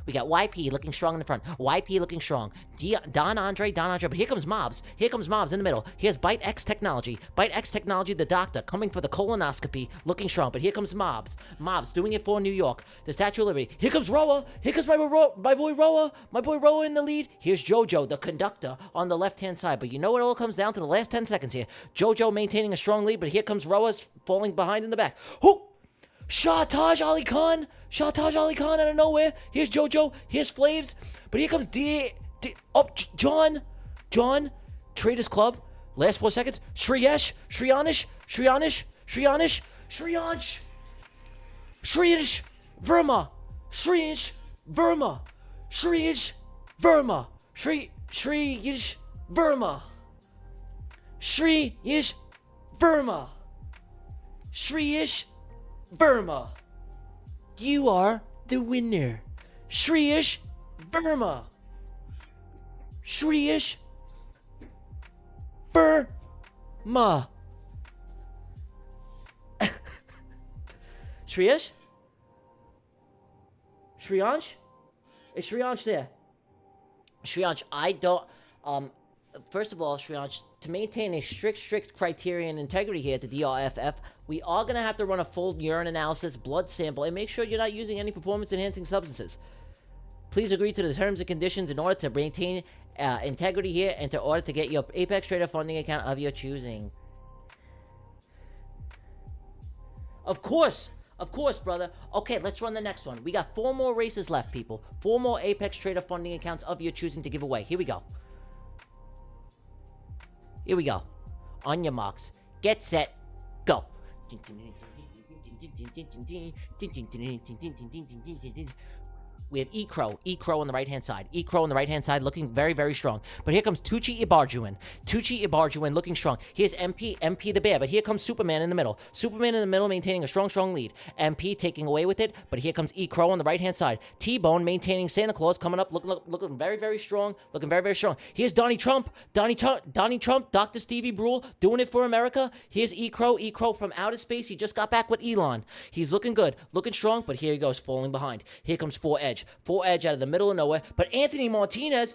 We got YP looking strong in the front. YP looking strong. Don Andre. But here comes Mobs. Here comes Mobs in the middle. Here's Bite X Technology. Bite X Technology, the doctor, coming for the colonoscopy, looking strong. But here comes Mobs. Mobs doing it for New York. The Statue of Liberty. Here comes Roa. Here comes my boy Roa. My boy Roa in the lead. Here's Jojo, the conductor, on the left-hand side. But you know what all comes down to the last 10 seconds here. Jojo maintaining a strong lead, but here comes Roa falling behind in the back. Who? Shahtaj Ali Khan. Shahtaj Ali Khan out of nowhere. Here's Jojo. Here's Flaves. But here comes John. Traders Club. Last 4 seconds. Shriyansh. Verma. Shriyansh Verma. Verma. You are the winner. Shriyansh Verma. Shriyansh Verma. Shriyansh? Shriyansh? Is Shriyansh there? Shriyansh, I don't, first of all, Shriyansh, to maintain a strict criteria and integrity here at the DRFF, we are going to have to run a full urine analysis, blood sample, and make sure you're not using any performance-enhancing substances. Please agree to the terms and conditions in order to maintain integrity here and in order to get your Apex Trader funding account of your choosing. Of course, brother. Okay, let's run the next one. We got 4 more races left, people. 4 more Apex Trader funding accounts of your choosing to give away. Here we go. Here we go. On your marks. Get set. Go. We have E-Crow on the right-hand side. E-Crow on the right-hand side looking very, very strong. But here comes Tucci Ibarjuan looking strong. Here's MP the Bear, but here comes Superman in the middle. Superman in the middle maintaining a strong lead. MP taking away with it, but here comes E-Crow on the right-hand side. T-Bone maintaining Santa Claus coming up, looking very, very strong. Here's Donnie Trump, Dr. Stevie Brule doing it for America. Here's E-Crow from outer space. He just got back with Elon. He's looking good, looking strong, but here he goes, falling behind. Here comes 4Edge out of the middle of nowhere, but Anthony Martinez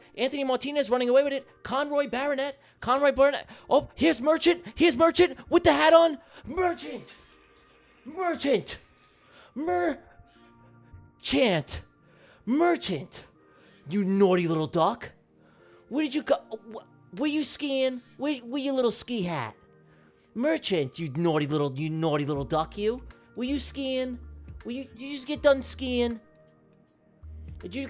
running away with it. Conroy Baronet. Oh, here's Merchant with the hat on. Merchant, you naughty little duck. Where did you go? Were you skiing? Where your little ski hat? Merchant, you naughty little duck, you. Were you skiing? Did you just get done skiing? Did you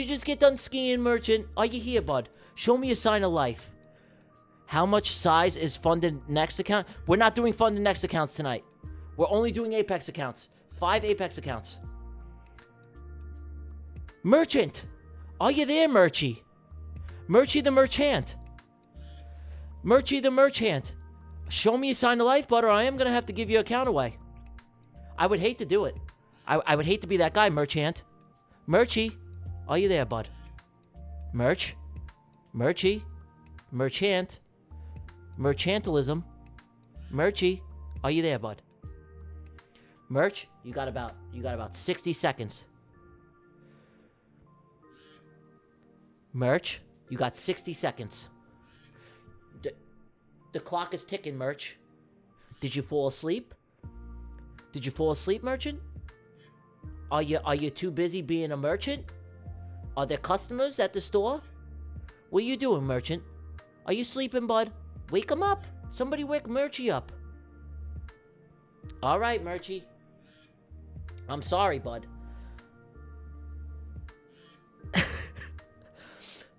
just get done skiing, Merchant? Are you here, bud? Show me a sign of life. How much size is funded next account? We're not doing funded next accounts tonight. We're only doing Apex accounts. 5 Apex accounts. Merchant! Are you there, Merchie? Merchie the Merchant. Show me a sign of life, bud, or I am going to have to give your account away. I would hate to do it. I would hate to be that guy, Merchant. Merchie, are you there, bud? Merchie, merchantilism. Merchie, are you there, bud? Merch, you got about 60 seconds. Merch, you got 60 seconds. The clock is ticking, Merch. Did you fall asleep? Merchant? Are you too busy being a merchant? Are there customers at the store? What are you doing, Merchant? Are you sleeping, bud? Wake him up. Somebody wake Merchie up. All right, Merchie. I'm sorry, bud.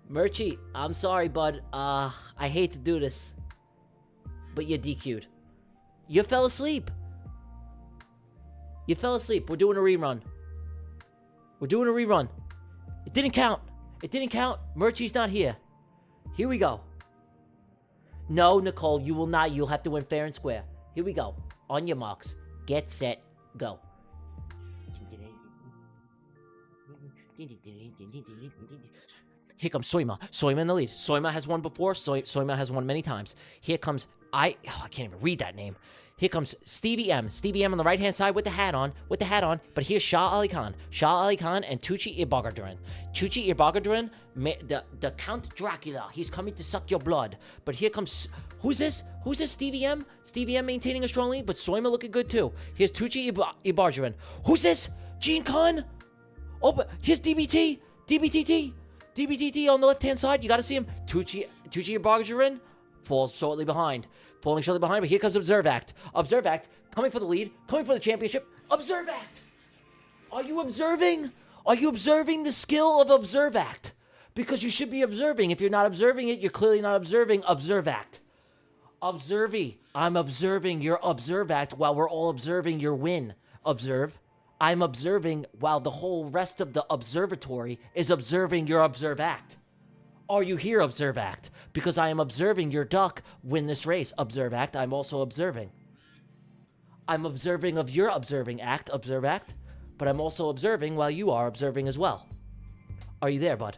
Merchie, I'm sorry, bud. I hate to do this, but you're DQ'd. You fell asleep. We're doing a rerun. It didn't count. Merchie's not here. Here we go. No, Nicole, you will not. You'll have to win fair and square. Here we go. On your marks. Get set. Go. Here comes Soima. Soima in the lead. Soima has won before. Soima has won many times. Here comes I can't even read that name. Here comes Stevie M. Stevie M on the right-hand side with the hat on. But here's Shah Ali Khan. And Tucci Ibarjuan. The Count Dracula. He's coming to suck your blood. But here comes... Who's this? Stevie M? Stevie M maintaining a strong lead, but Soima looking good too. Here's Tucci Ibarjuan. Who's this? Gene Khan? Oh, but here's DBT. DBTT on the left-hand side. You got to see him. Tucci Ibarjuan falling shortly behind, but here comes Observe Act, coming for the lead, coming for the championship. Observe Act! Are you observing? Are you observing the skill of Observe Act? Because you should be observing. If you're not observing it, you're clearly not observing Observe Act. Observy. I'm observing your Observe Act while we're all observing your win. Observe. I'm observing while the whole rest of the observatory is observing your Observe Act. Are you here, Observe Act? Because I am observing your duck win this race. Observe Act, I'm also observing. I'm observing of your observing act, Observe Act, but I'm also observing while you are observing as well. Are you there, bud?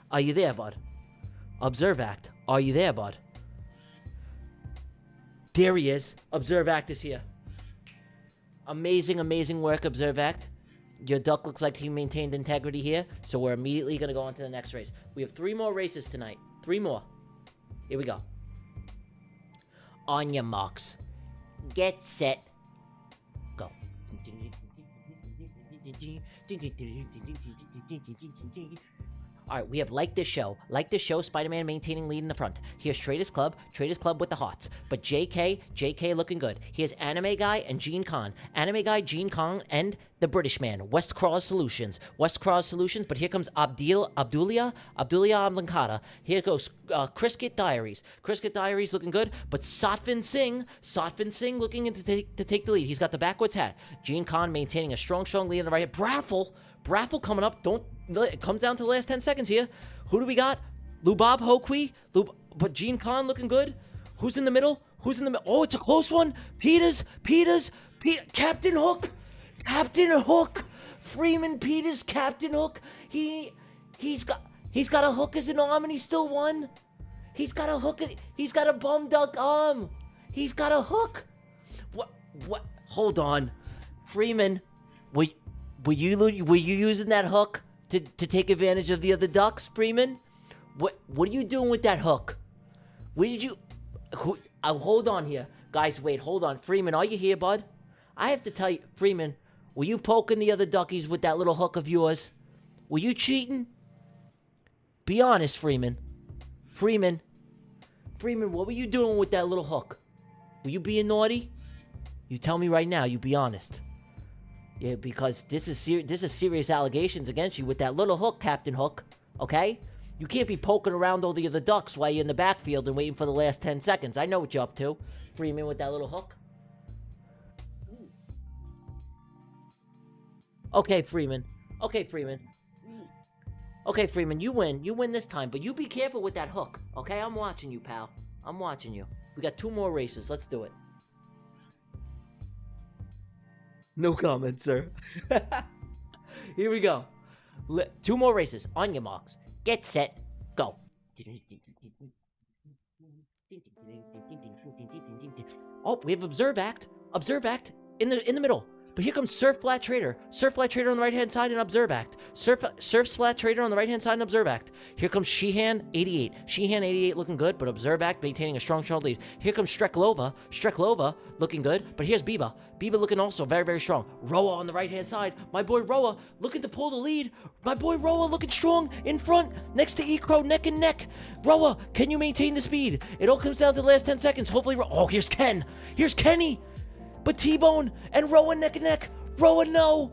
Are you there, bud? Observe Act, are you there, bud? There he is. Observe Act is here. Amazing work, Observe Act. Your duck looks like he maintained integrity here, so we're immediately going to go on to the next race. We have 3 more races tonight. 3 more. Here we go. On your marks. Get set. Go. Alright, we have Like This Show. Like This Show, Spider-Man maintaining lead in the front. Here's Traders Club with the hearts. But JK looking good. Here's Anime Guy and Gene Con. Anime Guy, Gene Con, and the British man, West Cross Solutions, but here comes Abdulia Ablankata. Here goes Criskit Diaries looking good, but Satvin Singh looking to take the lead. He's got the backwards hat. Gene Con maintaining a strong lead in the right hand. Braffle coming up. It comes down to the last 10 seconds here. Who do we got? Lubab Hoqui, but Gene Con looking good. Who's in the middle? Oh, it's a close one. Peters, Captain Hook. Freeman Peters, Captain Hook. He's got a hook as an arm and he still won. He's got a hook. He's got a bum duck arm. He's got a hook. What? Hold on, Freeman. Were you using that hook to take advantage of the other ducks, Freeman? What are you doing with that hook? Where did you? Hold on here, guys. Wait, hold on, Freeman. Are you here, bud? I have to tell you, Freeman. Were you poking the other duckies with that little hook of yours? Were you cheating? Be honest, Freeman. Freeman, what were you doing with that little hook? Were you being naughty? You tell me right now. You be honest. Yeah, because this is serious allegations against you with that little hook, Captain Hook. Okay? You can't be poking around all the other ducks while you're in the backfield and waiting for the last 10 seconds. I know what you're up to, Freeman, with that little hook. Okay, Freeman, you win. You win this time, but you be careful with that hook, okay? I'm watching you, pal. I'm watching you. We got 2 more races. Let's do it. No comment, sir. Here we go. 2 more races. On your marks. Get set. Go. Oh, we have Observe Act in the middle. But here comes Surf Flat Trader. Surf Flat Trader on the right-hand side and Observe Act. Surf's Flat Trader on the right-hand side and Observe Act. Here comes Sheehan 88. Sheehan 88 looking good, but Observe Act maintaining a strong lead. Here comes Strecklova looking good, but here's Biba. Biba looking also very, very strong. Roa on the right-hand side. My boy Roa looking to pull the lead. My boy Roa looking strong in front next to E-Crow neck and neck. Roa, can you maintain the speed? It all comes down to the last 10 seconds. Hopefully, oh, here's Ken. Here's Kenny. But T-Bone and Roa neck and neck. Roa, no.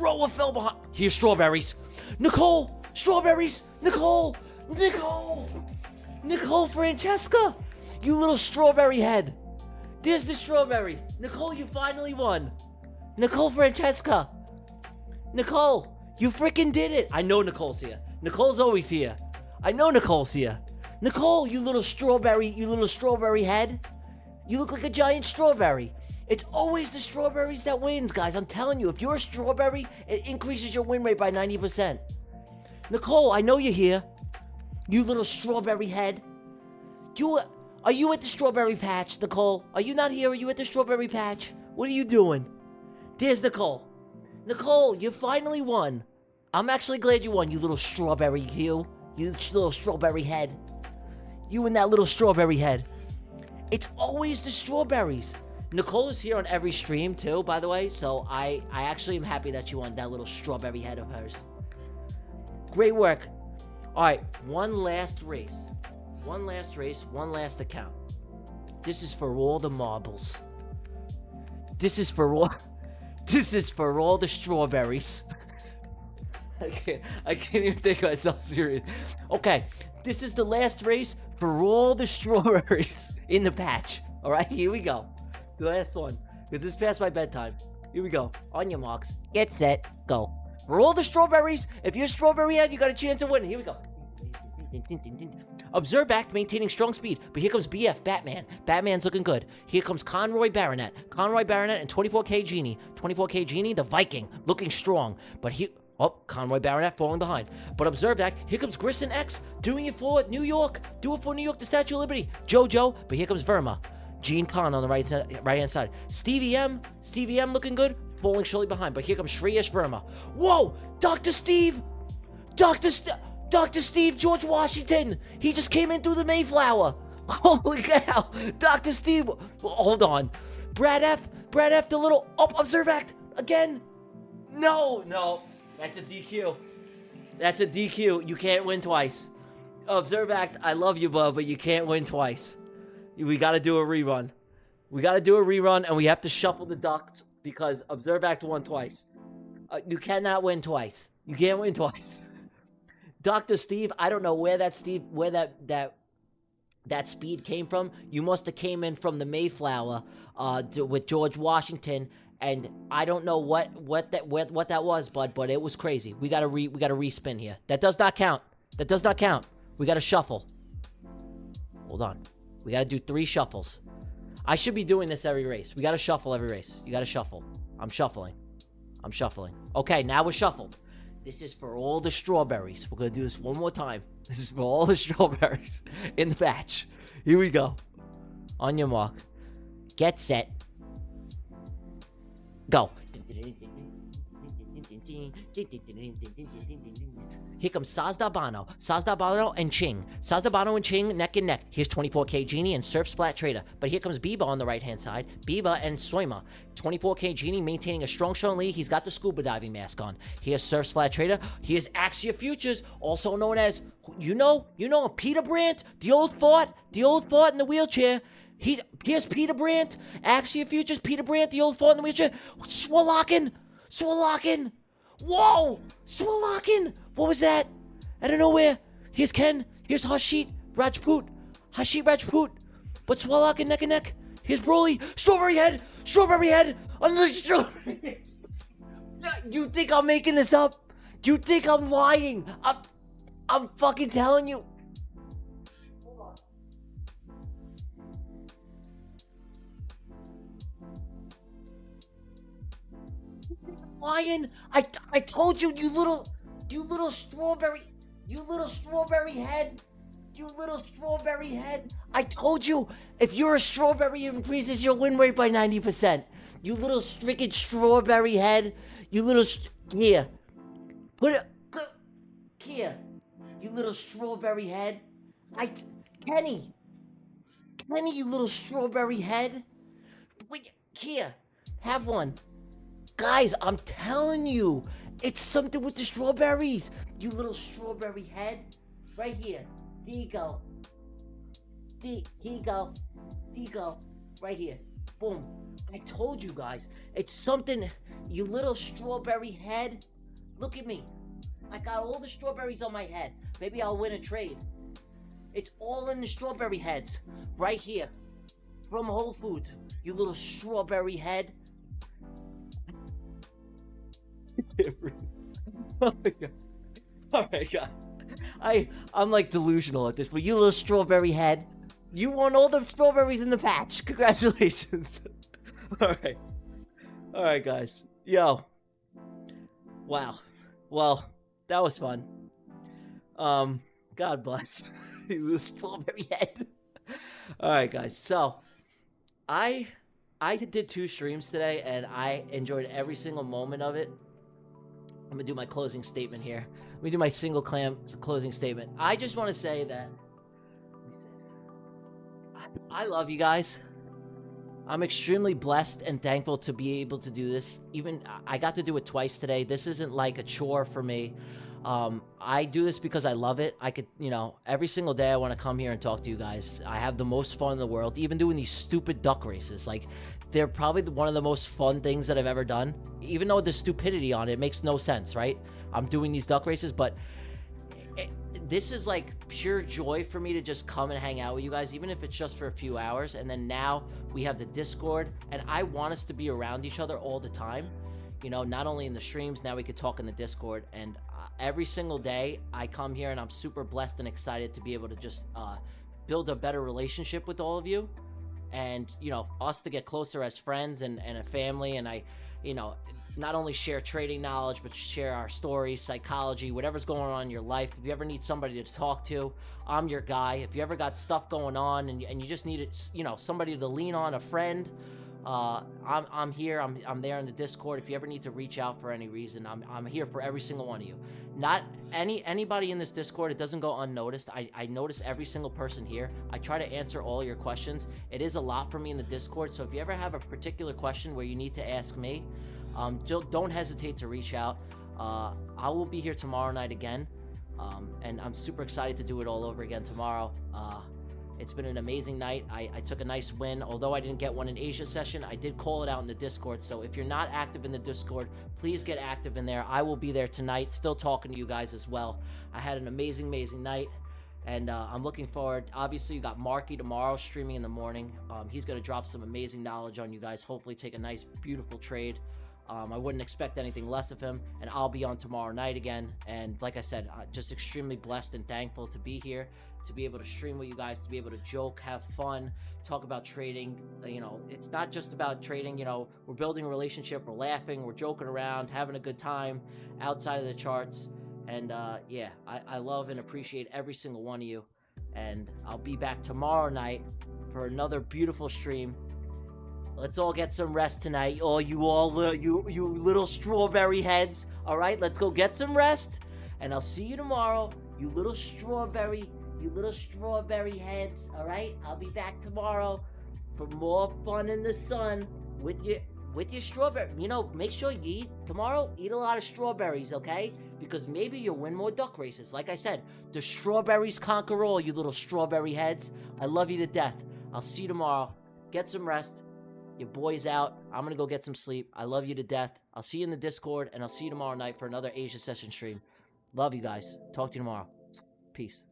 Roa fell behind. Here's Strawberries. Nicole. Strawberries. Nicole Francesca. You little strawberry head. There's the strawberry. Nicole, you finally won. Nicole Francesca. Nicole, you freaking did it. I know Nicole's here. Nicole's always here. I know Nicole's here. Nicole, you little strawberry head. You look like a giant strawberry. It's always the strawberries that wins, guys. I'm telling you, if you're a strawberry, it increases your win rate by 90%. Nicole, I know you're here. You little strawberry head. Are you at the strawberry patch, Nicole? Are you not here? Are you at the strawberry patch? What are you doing? There's Nicole. Nicole, you finally won. I'm actually glad you won, you little strawberry You little strawberry head. You and that little strawberry head. It's always the strawberries. Nicole is here on every stream too, by the way, so I actually am happy that you won that little strawberry head of hers. Great work. All right, one last race, one last account. This is for all the marbles. This is for all the strawberries. I can't even take myself serious. Okay, this is the last race for all the strawberries in the patch. All right, here we go. The last one, because this is past my bedtime. Here we go. On your marks, get set, go. For all the strawberries, if you're a strawberry head, you got a chance of winning. Here we go. Observe Act maintaining strong speed, but here comes BF, Batman. Batman's looking good. Here comes Conroy Baronet and 24K Genie. 24K Genie, the Viking, looking strong. But Conroy Baronet falling behind. But Observe Act, here comes Grissom X, doing it for New York. Do it for New York, the Statue of Liberty. Jojo, but here comes Verma. Gene Con on the right hand side. Stevie M looking good, falling surely behind. But here comes Shreyas Verma. Whoa, Dr. Steve, Dr. Steve, George Washington. He just came in through the Mayflower. Holy cow, Dr. Steve. Hold on, Brad F, the little observe act again. No, that's a DQ. That's a DQ. You can't win twice. Observe act, I love you, bud, but you can't win twice. We got to do a rerun. And we have to shuffle the ducks because Observe Act won twice. You cannot win twice. You can't win twice. Dr. Steve, I don't know where that speed came from. You must have came in from the Mayflower with George Washington, and I don't know what that was, bud, but it was crazy. We got to respin here. That does not count. We got to shuffle. Hold on. We got to do 3 shuffles. I should be doing this every race. We got to shuffle every race. You got to shuffle. I'm shuffling. Okay, now we're shuffled. This is for all the strawberries. We're going to do this one more time. This is for all the strawberries in the batch. Here we go. On your mark. Get set. Go. Here comes Sazdabano and Ching. Sazdabano and Ching neck and neck. Here's 24K Genie and Surf's Flat Trader. But here comes Biba on the right-hand side. Biba and Soima. 24K Genie maintaining a strong lead. He's got the scuba diving mask on. Here's Surf's Flat Trader. Here's Axia Futures, also known as, you know Peter Brandt, the old fart in the wheelchair. Here's Peter Brandt, Axia Futures, Peter Brandt, the old fart in the wheelchair. Swalakin. Whoa, Swalakin. What was that? Out of nowhere. Here's Ken. Here's Hashit Rajput. But Swalakin neck and neck. Here's Broly. Strawberry head. Another strawberry. You think I'm making this up? You think I'm lying? I'm fucking telling you. Hold on. Lying? I told you, you little strawberry head. I told you, if you're a strawberry, it increases your win rate by 90%. You little freaking strawberry head. Here. Here. You little strawberry head. Kenny, you little strawberry head. Wait, here. Have one. Guys, I'm telling you, it's something with the strawberries. You little strawberry head. Right here. There you go. Here you go. Right here. Boom. I told you guys. It's something. You little strawberry head. Look at me. I got all the strawberries on my head. Maybe I'll win a trade. It's all in the strawberry heads. Right here. From Whole Foods. You little strawberry head. Oh my god. Alright guys. I'm like delusional at this, but you little strawberry head. You won all the strawberries in the patch. Congratulations. Alright guys. Yo. Wow. Well, that was fun. God bless. You little strawberry head. Alright guys, so I did 2 streams today and I enjoyed every single moment of it. I'm gonna do my closing statement here. Let me do my single clam closing statement. I just want to say that I love you guys. I'm extremely blessed and thankful to be able to do this. Even I got to do it twice today. This isn't like a chore for me. I do this because I love it. I could, every single day I want to come here and talk to you guys. I have the most fun in the world, even doing these stupid duck races. Like, they're probably one of the most fun things that I've ever done. Even though there's stupidity on it, it makes no sense, right? I'm doing these duck races, but this is like pure joy for me to just come and hang out with you guys, even if it's just for a few hours. And then now we have the Discord, and I want us to be around each other all the time. Not only in the streams, now we could talk in the Discord. And every single day I come here and I'm super blessed and excited to be able to just build a better relationship with all of you. And, us to get closer as friends and a family. And not only share trading knowledge, but share our stories, psychology, whatever's going on in your life. If you ever need somebody to talk to, I'm your guy. If you ever got stuff going on and you just need, somebody to lean on, a friend, I'm here. I'm there in the Discord. If you ever need to reach out for any reason, I'm here for every single one of you. Not anybody in this Discord, it doesn't go unnoticed. I notice every single person here. I try to answer all your questions. It is a lot for me in the Discord, so if you ever have a particular question where you need to ask me, don't hesitate to reach out. I will be here tomorrow night again, and I'm super excited to do it all over again tomorrow. It's been an amazing night. I took a nice win. Although I didn't get one in Asia session, I did call it out in the Discord. So if you're not active in the Discord, please get active in there. I will be there tonight, still talking to you guys as well. I had an amazing night, and I'm looking forward. Obviously, you got Marky tomorrow streaming in the morning. He's going to drop some amazing knowledge on you guys, hopefully take a nice, beautiful trade. I wouldn't expect anything less of him, and I'll be on tomorrow night again. And like I said, just extremely blessed and thankful to be here, to be able to stream with you guys, to be able to joke, have fun, talk about trading. It's not just about trading. We're building a relationship, we're laughing, we're joking around, having a good time outside of the charts. And yeah, I love and appreciate every single one of you. And I'll be back tomorrow night for another beautiful stream. Let's all get some rest tonight. Oh, you little strawberry heads. All right, let's go get some rest. And I'll see you tomorrow, you little strawberry heads. All right, I'll be back tomorrow for more fun in the sun with your strawberry. Make sure you eat a lot of strawberries, okay? Because maybe you'll win more duck races. Like I said, the strawberries conquer all, you little strawberry heads. I love you to death. I'll see you tomorrow. Get some rest. Your boy's out. I'm going to go get some sleep. I love you to death. I'll see you in the Discord, and I'll see you tomorrow night for another Asia session stream. Love you guys. Talk to you tomorrow. Peace.